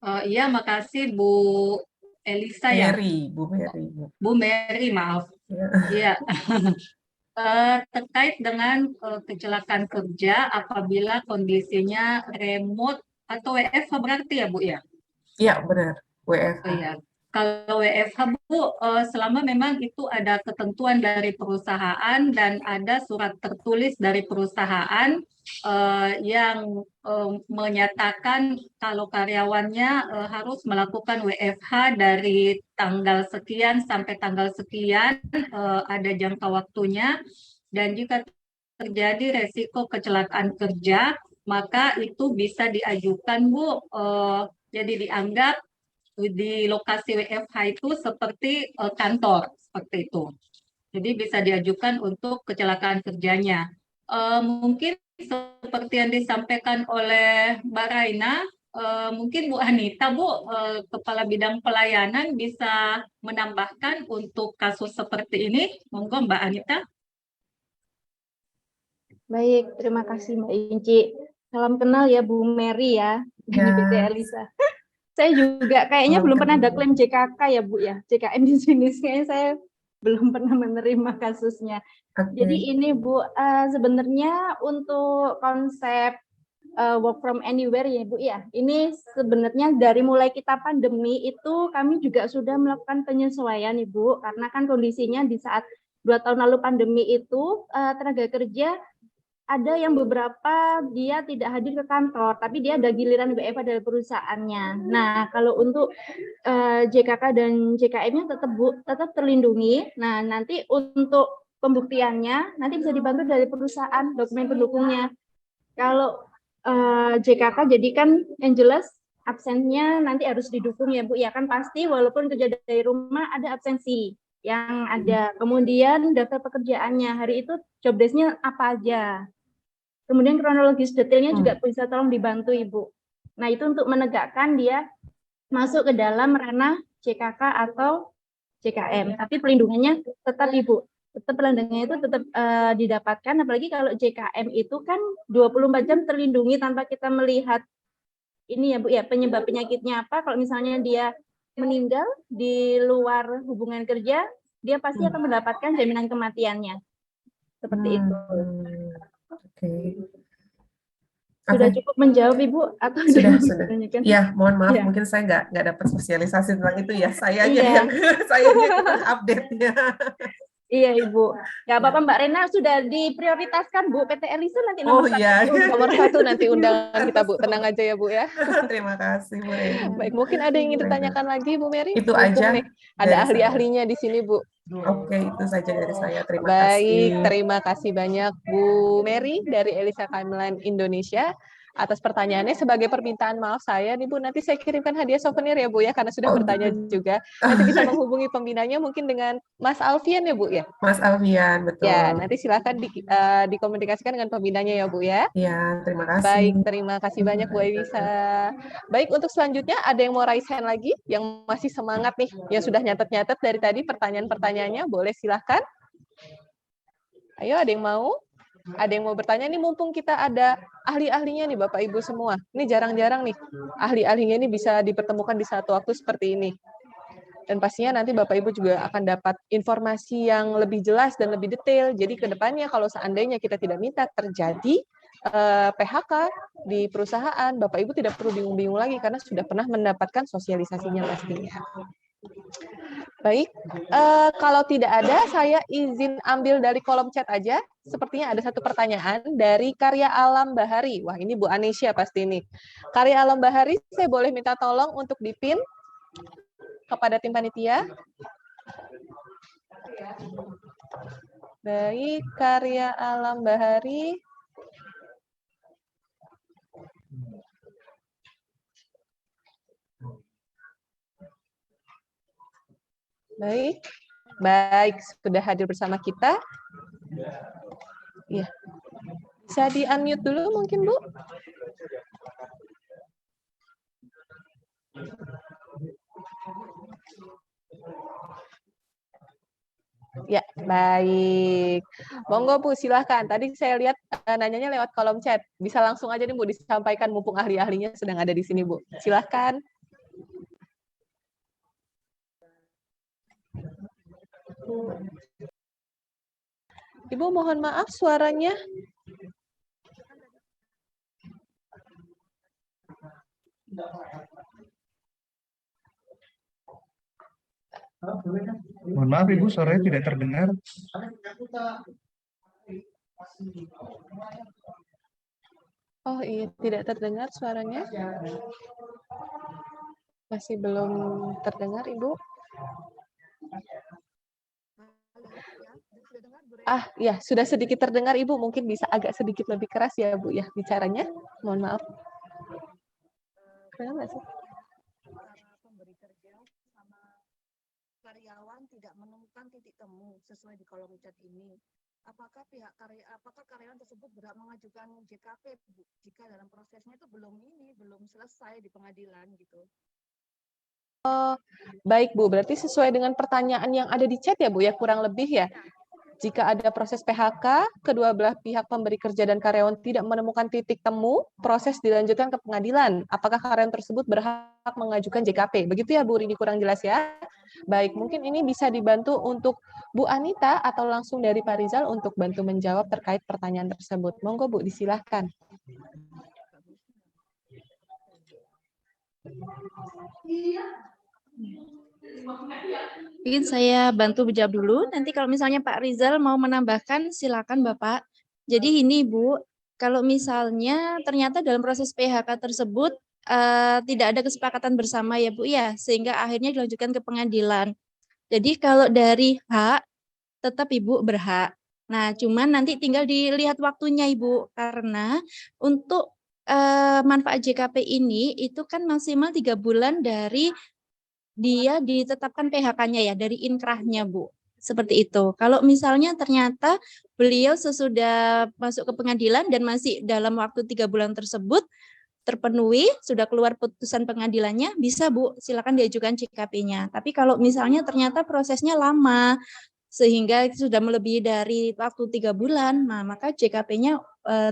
Iya, makasih Bu Elisa ya. Bu Mary, maaf. Iya. Terkait dengan kecelakaan kerja apabila kondisinya remote atau WFH berarti ya Bu ya? Iya, benar. WFH. Iya. Kalau WFH Bu, selama memang itu ada ketentuan dari perusahaan dan ada surat tertulis dari perusahaan yang menyatakan kalau karyawannya harus melakukan WFH dari tanggal sekian sampai tanggal sekian, ada jangka waktunya, dan jika terjadi resiko kecelakaan kerja, maka itu bisa diajukan Bu, jadi dianggap di lokasi WFH itu seperti kantor, seperti itu. Jadi bisa diajukan untuk kecelakaan kerjanya. Mungkin seperti yang disampaikan oleh Mbak Raina, mungkin Bu Anita, Bu, Kepala Bidang Pelayanan bisa menambahkan untuk kasus seperti ini. Monggo Mbak Anita. Baik, terima kasih Mbak Inci. Salam kenal ya Bu Mary ya, dari PT Elisa. Saya juga kayaknya belum pernah ada klaim JKK ya Bu ya, JKM di sini kayaknya saya belum pernah menerima kasusnya. Jadi ini Bu, sebenarnya untuk konsep work from anywhere ya Bu ya, ini sebenarnya dari mulai kita pandemi itu kami juga sudah melakukan penyesuaian Ibu, karena kan kondisinya di saat 2 tahun lalu pandemi itu tenaga kerja ada yang beberapa dia tidak hadir ke kantor, tapi dia ada giliran WFH dari perusahaannya. Nah, kalau untuk JKK dan JKM-nya tetap terlindungi. Nah, nanti untuk pembuktiannya nanti bisa dibantu dari perusahaan dokumen pendukungnya. Kalau JKK jadi kan yang jelas absennya nanti harus didukung ya Bu. Ya kan pasti walaupun kerja dari rumah ada absensi yang ada. Kemudian daftar pekerjaannya hari itu job desk-nya apa aja. Kemudian kronologis detailnya juga bisa tolong dibantu Ibu. Nah itu untuk menegakkan dia masuk ke dalam ranah JKK atau JKM. Tapi pelindungannya tetap Ibu. Tetap pelindungannya itu tetap didapatkan. Apalagi kalau JKM itu kan 24 jam terlindungi tanpa kita melihat ini ya Bu ya, penyebab penyakitnya apa. Kalau misalnya dia meninggal di luar hubungan kerja, dia pasti akan mendapatkan jaminan kematiannya. Seperti itu. Oke. Sudah Oke. cukup menjawab Ibu atau Sudah. ditanyakan? Ya, mohon maaf, Ya. mungkin saya nggak dapat sosialisasi tentang itu ya. Saya aja Iya. yang saya aja yang update-nya. Iya Ibu. Nggak apa-apa Mbak Rena sudah diprioritaskan Bu. PT Elisa nanti Oh nomor iya. satu. Nomor 1 nanti undangan kita Bu, tenang aja ya Bu ya. Terima kasih Bu Reni. Baik, mungkin ada yang ingin ditanyakan lagi Bu Mary? Itu Mumpung aja nih, ada dari saya. ahli-ahlinya di sini Bu. Oke, itu saja dari saya. Terima Baik, kasih. terima kasih banyak Bu Mary dari Elisa Timeline Indonesia atas pertanyaannya. Sebagai permintaan maaf saya nih Bu, nanti saya kirimkan hadiah souvenir ya Bu ya, karena sudah bertanya juga. Nanti bisa menghubungi pembinanya mungkin dengan Mas Alfian ya Bu ya? Mas Alfian, betul. Ya, nanti silakan dikomunikasikan dengan pembinanya ya Bu ya. Ya, terima kasih. Baik, terima kasih banyak Bu Elisa. Baik, untuk selanjutnya ada yang mau raise hand lagi, yang masih semangat nih, yang sudah nyatet-nyatet dari tadi pertanyaan-pertanyaannya, boleh silahkan. Ayo, ada yang mau? Ada yang mau bertanya nih, mumpung kita ada ahli-ahlinya nih Bapak Ibu semua. Ini jarang-jarang nih, ahli-ahlinya ini bisa dipertemukan di satu waktu seperti ini. Dan pastinya nanti Bapak Ibu juga akan dapat informasi yang lebih jelas dan lebih detail. Jadi ke depannya kalau seandainya kita tidak minta terjadi PHK di perusahaan, Bapak Ibu tidak perlu bingung-bingung lagi karena sudah pernah mendapatkan sosialisasinya pastinya. Baik, kalau tidak ada, saya izin ambil dari kolom chat aja. Sepertinya ada satu pertanyaan dari Karya Alam Bahari. Wah, ini Bu Anesya pasti nih. Karya Alam Bahari, saya boleh minta tolong untuk dipin kepada tim panitia. Baik, Karya Alam Bahari. Baik, baik, sudah hadir bersama kita. Ya, bisa di-unmute dulu mungkin Bu. Ya, baik. Monggo Bu, silahkan. Tadi saya lihat nanyanya lewat kolom chat. Bisa langsung aja nih Bu disampaikan mumpung ahli-ahlinya sedang ada di sini Bu. Silahkan. Ibu mohon maaf suaranya. Mohon maaf Ibu, suaranya tidak terdengar. Oh iya, tidak terdengar suaranya. Masih belum terdengar Ibu. Ah, ya, sudah sedikit terdengar Ibu. Mungkin bisa agak sedikit lebih keras ya Bu ya bicaranya. Mohon maaf. Kenapa sih? Pemberi kerja sama karyawan tidak menemukan titik temu sesuai di kolom chat ini. Apakah karyawan tersebut berhak mengajukan JKP Bu, jika dalam prosesnya itu belum selesai di pengadilan gitu? Baik Bu, berarti sesuai dengan pertanyaan yang ada di chat ya Bu ya, kurang lebih ya. Jika ada proses PHK, kedua belah pihak pemberi kerja dan karyawan tidak menemukan titik temu, proses dilanjutkan ke pengadilan. Apakah karyawan tersebut berhak mengajukan JKP? Begitu ya Bu, ini kurang jelas ya. Baik, mungkin ini bisa dibantu untuk Bu Anita atau langsung dari Pak Rizal untuk bantu menjawab terkait pertanyaan tersebut. Monggo Bu, disilahkan. Mungkin saya bantu menjawab dulu. Nanti kalau misalnya Pak Rizal mau menambahkan, silakan Bapak. Jadi ini Bu, kalau misalnya ternyata dalam proses PHK tersebut tidak ada kesepakatan bersama ya Bu ya, sehingga akhirnya dilanjutkan ke pengadilan. Jadi kalau dari hak, tetap Ibu berhak. Nah, cuman nanti tinggal dilihat waktunya Ibu, karena untuk manfaat JKP ini itu kan maksimal 3 bulan dari dia ditetapkan PHK-nya ya, dari inkrahnya Bu. Seperti itu. Kalau misalnya ternyata beliau sesudah masuk ke pengadilan dan masih dalam waktu 3 bulan tersebut terpenuhi, sudah keluar putusan pengadilannya, bisa Bu, silakan diajukan JKP-nya. Tapi kalau misalnya ternyata prosesnya lama, sehingga sudah melebihi dari waktu 3 bulan, nah maka JKP-nya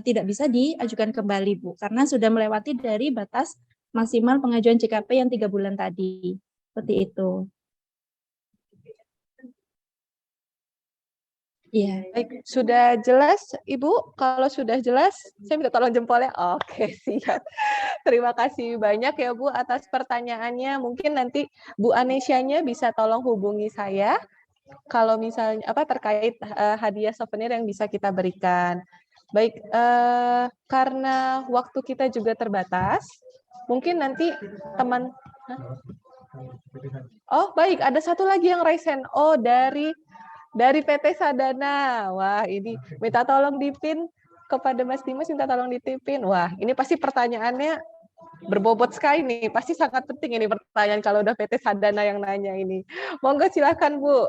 tidak bisa diajukan kembali Bu, karena sudah melewati dari batas maksimal pengajuan JKP yang 3 bulan tadi. Seperti itu. Iya. Baik, sudah jelas, Ibu? Kalau sudah jelas, saya minta tolong jempolnya. Oke, siap. Terima kasih banyak ya, Bu, atas pertanyaannya. Mungkin nanti Bu Anesianya bisa tolong hubungi saya kalau misalnya terkait hadiah souvenir yang bisa kita berikan. Baik, karena waktu kita juga terbatas, mungkin nanti teman. Oh, baik, ada satu lagi yang raise hand. Oh, dari PT Sadana. Wah, ini minta tolong dipin kepada Mas Dimas, minta tolong ditipin. Wah, ini pasti pertanyaannya berbobot sekali nih. Pasti sangat penting ini pertanyaan kalau udah PT Sadana yang nanya ini. Monggo silakan, Bu.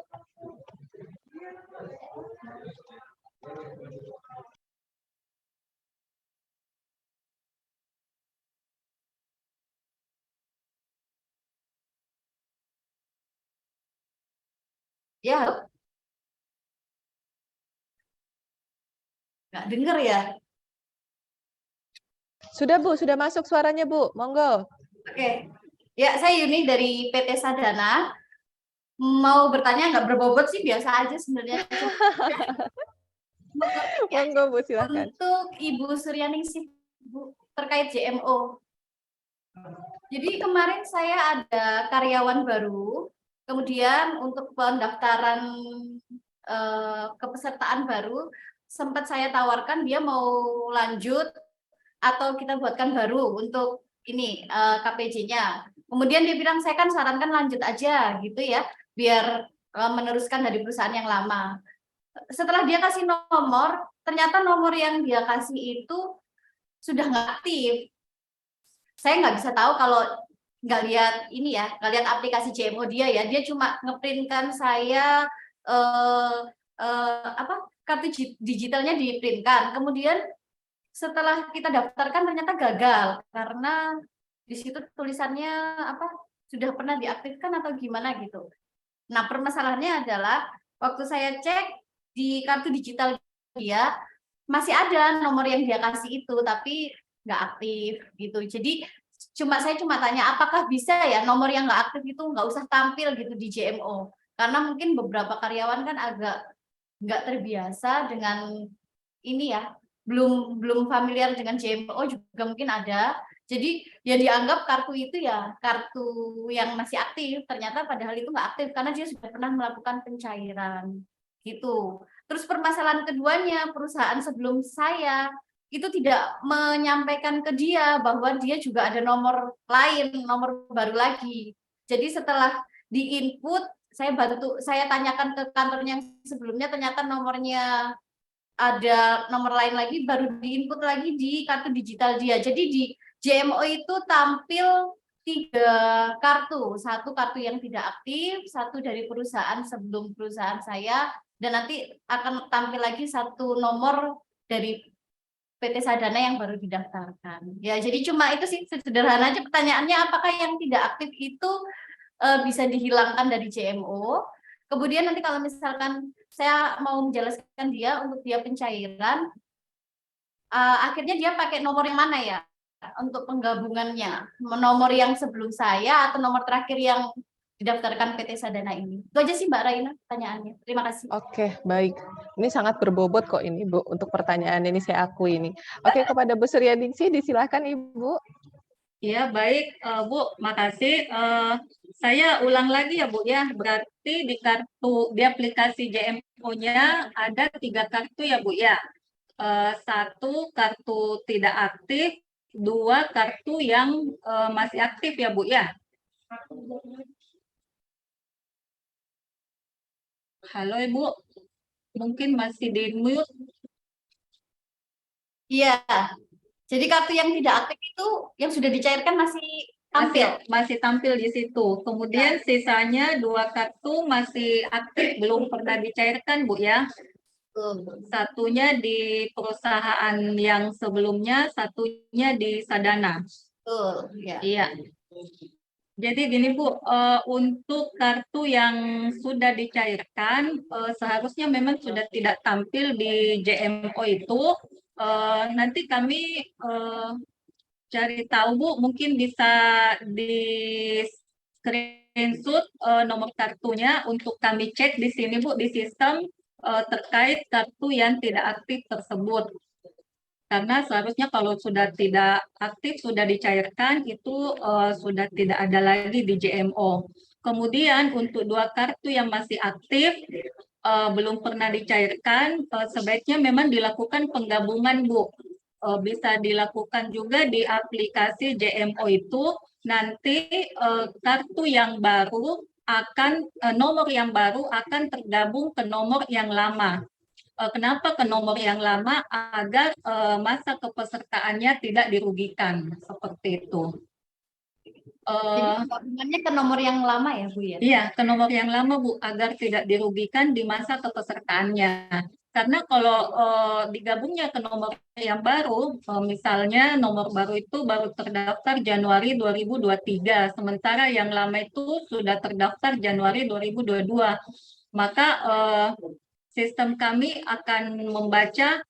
Ya, halo. Nggak denger ya? Sudah, Bu. Sudah masuk suaranya, Bu. Monggo. Oke. Ya, saya Yuni dari PT Sadana. Mau bertanya nggak berbobot sih, biasa aja sebenarnya. Monggo, Bu, silakan. Untuk Ibu Suryaningsih, Bu, terkait JMO. Jadi kemarin saya ada karyawan baru, kemudian untuk pendaftaran kepesertaan baru, sempat saya tawarkan dia mau lanjut atau kita buatkan baru untuk ini KPJ-nya. Kemudian dia bilang saya kan sarankan lanjut aja gitu ya, biar meneruskan dari perusahaan yang lama. Setelah dia kasih nomor, ternyata nomor yang dia kasih itu sudah nggak aktif. Saya nggak bisa tahu kalau nggak lihat ini ya, nggak lihat aplikasi JMO dia ya. Dia cuma ngeprintkan saya kartu digitalnya diprintkan. Kemudian setelah kita daftarkan ternyata gagal karena di situ tulisannya sudah pernah diaktifkan atau gimana gitu. Nah, permasalahannya adalah waktu saya cek di kartu digital dia masih ada nomor yang dia kasih itu tapi nggak aktif gitu. Jadi saya cuma tanya apakah bisa ya nomor yang nggak aktif itu nggak usah tampil gitu di JMO, karena mungkin beberapa karyawan kan agak nggak terbiasa dengan ini ya, belum familiar dengan JMO juga mungkin ada. Jadi ya dianggap kartu itu ya kartu yang masih aktif, ternyata padahal itu nggak aktif karena dia sudah pernah melakukan pencairan gitu. Terus permasalahan keduanya, perusahaan sebelum saya itu tidak menyampaikan ke dia bahwa dia juga ada nomor lain, nomor baru lagi. Jadi setelah di-input, saya tanyakan ke kantor yang sebelumnya, ternyata nomornya ada nomor lain lagi, baru di-input lagi di kartu digital dia. Jadi di JMO itu tampil 3 kartu, satu kartu yang tidak aktif, satu dari perusahaan sebelum perusahaan saya, dan nanti akan tampil lagi satu nomor dari PT Sadana yang baru didaftarkan. Ya, jadi cuma itu sih sederhana aja pertanyaannya, apakah yang tidak aktif itu bisa dihilangkan dari JMO. Kemudian nanti kalau misalkan saya mau menjelaskan dia untuk dia pencairan, akhirnya dia pakai nomor yang mana ya untuk penggabungannya? Nomor yang sebelum saya atau nomor terakhir yang didaftarkan PT Sadana ini? Itu aja sih Mbak Raina pertanyaannya. Terima kasih. Oke, baik. Ini sangat berbobot kok ini, Bu, untuk pertanyaan ini saya akui ini. Oke, kepada Bu Suryaningsih, disilahkan Ibu. Ya, baik, Bu, makasih. Saya ulang lagi ya, Bu, ya. Berarti di aplikasi JMO-nya ada 3 kartu ya, Bu, ya. 1 kartu tidak aktif, 2 kartu yang masih aktif ya, Bu, ya. Halo, Ibu. Mungkin masih di mute. Iya. Jadi kartu yang tidak aktif itu yang sudah dicairkan masih tampil. Masih tampil di situ. Kemudian sisanya 2 kartu masih aktif, belum pernah dicairkan, Bu, ya. Satunya di perusahaan yang sebelumnya, satunya di Sadana. Betul, ya. Iya. Jadi gini Bu, untuk kartu yang sudah dicairkan, seharusnya memang sudah tidak tampil di JMO itu. Nanti kami cari tahu Bu, mungkin bisa di screenshot nomor kartunya untuk kami cek di sini Bu, di sistem terkait kartu yang tidak aktif tersebut. Karena seharusnya kalau sudah tidak aktif, sudah dicairkan, itu sudah tidak ada lagi di JMO. Kemudian untuk 2 kartu yang masih aktif, belum pernah dicairkan, sebaiknya memang dilakukan penggabungan, Bu. Bisa dilakukan juga di aplikasi JMO itu, nanti kartu yang baru nomor yang baru akan tergabung ke nomor yang lama. Kenapa ke nomor yang lama? Agar masa kepesertaannya tidak dirugikan, seperti itu. Jadi gabungannya ke nomor yang lama ya Bu ya? Iya, ke nomor yang lama Bu, agar tidak dirugikan di masa kepesertaannya. Karena kalau digabungnya ke nomor yang baru, misalnya nomor baru itu baru terdaftar Januari 2023, sementara yang lama itu sudah terdaftar Januari 2022. Maka sistem kami akan membaca,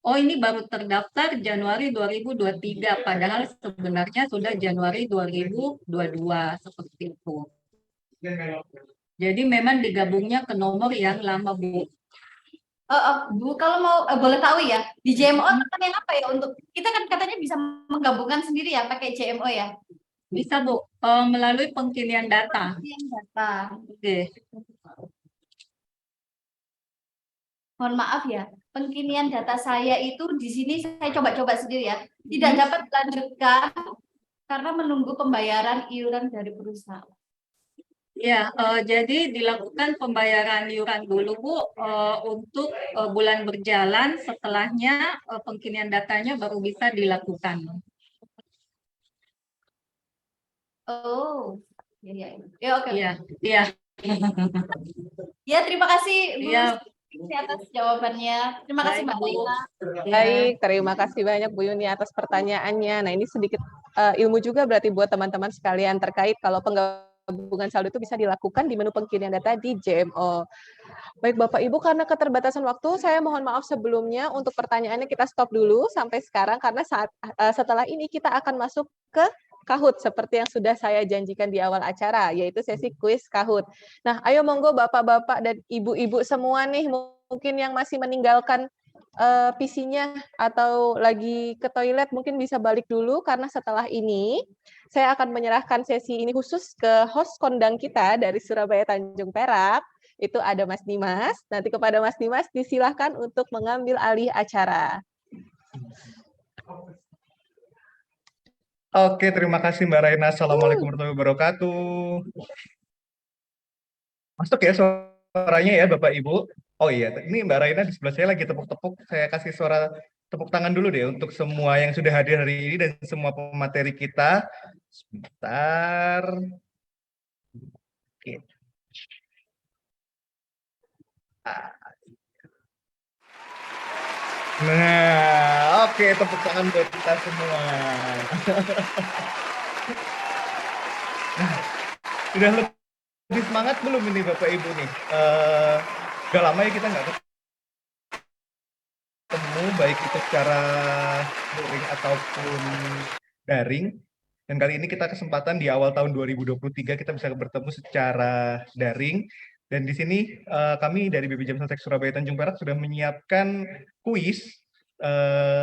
oh ini baru terdaftar Januari 2023, padahal sebenarnya sudah Januari 2022, seperti itu. Jadi memang digabungnya ke nomor yang lama, Bu. Bu, kalau mau boleh tahu ya, di JMO yang apa ya untuk kita kan katanya bisa menggabungkan sendiri ya pakai JMO ya? Bisa Bu, melalui pengkinian data. Pengkinian data. Oke. Mohon maaf ya, pengkinian data saya itu di sini saya coba-coba sendiri ya, tidak dapat dilanjutkan karena menunggu pembayaran iuran dari perusahaan. Ya, jadi dilakukan pembayaran iuran dulu Bu, untuk bulan berjalan, setelahnya pengkinian datanya baru bisa dilakukan. Oh, ya, oke. Iya. Ya, terima kasih Bu Iya. atas jawabannya. Terima kasih Mbak Raina. Baik, terima kasih banyak Bu Yuni atas pertanyaannya. Nah, ini sedikit ilmu juga berarti buat teman-teman sekalian terkait kalau penggabungan saldo itu bisa dilakukan di menu pengkinian data di JMO. Baik Bapak Ibu, karena keterbatasan waktu, saya mohon maaf sebelumnya untuk pertanyaannya kita stop dulu sampai sekarang karena setelah ini kita akan masuk ke Kahoot seperti yang sudah saya janjikan di awal acara, yaitu sesi kuis Kahoot. Nah, ayo monggo Bapak-bapak dan Ibu-ibu semua nih, mungkin yang masih meninggalkan PC-nya atau lagi ke toilet mungkin bisa balik dulu karena setelah ini saya akan menyerahkan sesi ini khusus ke host kondang kita dari Surabaya Tanjung Perak. Itu ada Mas Dimas. Nanti kepada Mas Dimas disilahkan untuk mengambil alih acara. Oke, terima kasih Mbak Raina. Assalamualaikum warahmatullahi wabarakatuh. Masuk ya suaranya ya Bapak Ibu. Oh iya, ini Mbak Raina di sebelah saya lagi tepuk-tepuk. Saya kasih suara tepuk tangan dulu deh untuk semua yang sudah hadir hari ini dan semua pemateri kita. Sebentar. Oke. Nah, oke, tepuk tangan buat kita semua. Sudah lebih semangat belum ini Bapak Ibu nih? Udah lama ya kita nggak ketemu, baik itu secara luring ataupun daring. Dan kali ini kita kesempatan di awal tahun 2023 kita bisa bertemu secara daring. Dan di sini kami dari BP Jam Sostek Surabaya Tanjung Perak sudah menyiapkan kuis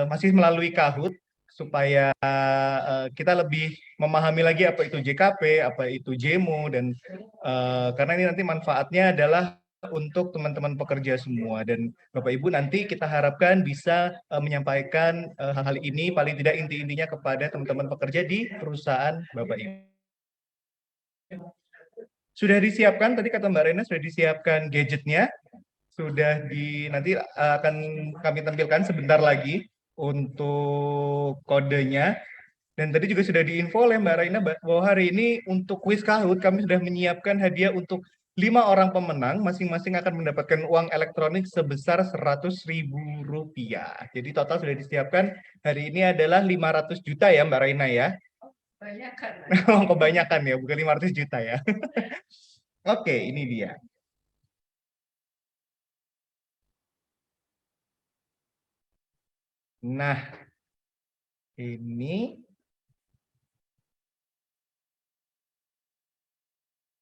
masih melalui Kahoot supaya kita lebih memahami lagi apa itu JKP, apa itu JEMO, dan karena ini nanti manfaatnya adalah untuk teman-teman pekerja semua, dan Bapak Ibu nanti kita harapkan bisa menyampaikan hal-hal ini paling tidak inti-intinya kepada teman-teman pekerja di perusahaan Bapak Ibu. Sudah disiapkan, tadi kata Mbak Rena sudah disiapkan gadgetnya, sudah nanti akan kami tampilkan sebentar lagi untuk kodenya. Dan tadi juga sudah diinfo oleh Mbak Raina bahwa hari ini untuk kuis Kahoot kami sudah menyiapkan hadiah untuk 5 orang pemenang, masing-masing akan mendapatkan uang elektronik sebesar Rp100.000. Jadi total sudah disiapkan hari ini adalah 500 juta ya Mbak Raina ya. Kebanyakan. Kebanyakan ya, bukan 500 juta ya. Oke, ini dia. Nah, ini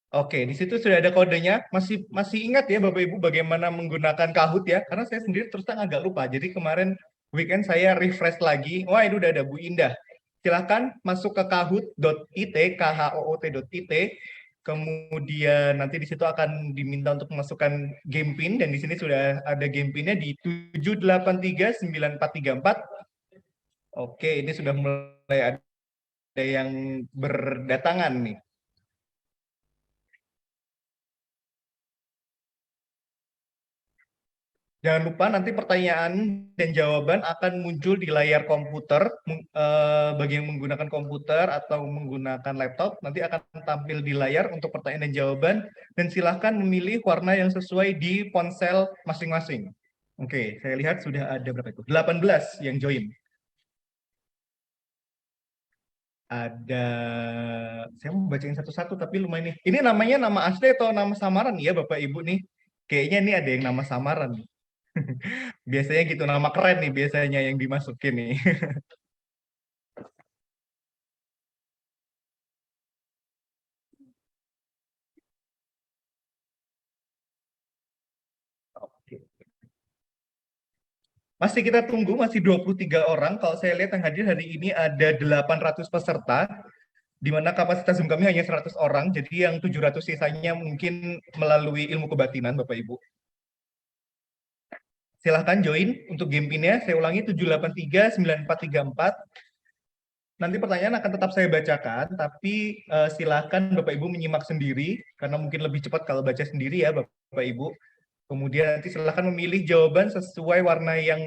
Oke, di situ sudah ada kodenya. Masih ingat ya Bapak Ibu bagaimana menggunakan Kahoot ya? Karena saya sendiri terus terang agak lupa. Jadi kemarin weekend saya refresh lagi. Wah, ini udah ada Bu Indah. Silahkan masuk ke kahoot.it, KHOOT.it. Kemudian nanti di situ akan diminta untuk memasukkan game pin dan di sini sudah ada game pinnya di 7839434. Oke, ini sudah mulai ada yang berdatangan nih. Jangan lupa nanti pertanyaan dan jawaban akan muncul di layar komputer. Bagi yang menggunakan komputer atau menggunakan laptop, nanti akan tampil di layar untuk pertanyaan dan jawaban. Dan silahkan memilih warna yang sesuai di ponsel masing-masing. Oke, saya lihat sudah ada berapa itu? 18 yang join. Ada, saya mau bacain satu-satu tapi lumayan nih. Ini namanya nama asli atau nama samaran ya Bapak Ibu nih? Kayaknya ini ada yang nama samaran. Biasanya gitu, nama keren nih biasanya yang dimasukin nih. Oke. Masih kita tunggu, masih 23 orang. Kalau saya lihat yang hadir hari ini ada 800 peserta, di mana kapasitas Zoom kami hanya 100 orang, jadi yang 700 sisanya mungkin melalui ilmu kebatinan, Bapak Ibu. Silahkan join untuk game pinnya. Saya ulangi 7839434. Nanti pertanyaan akan tetap saya bacakan, tapi silahkan Bapak Ibu menyimak sendiri, karena mungkin lebih cepat kalau baca sendiri ya Bapak Ibu. Kemudian nanti silahkan memilih jawaban sesuai warna yang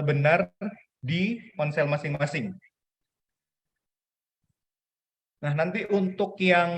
benar di ponsel masing-masing. Nah, nanti untuk yang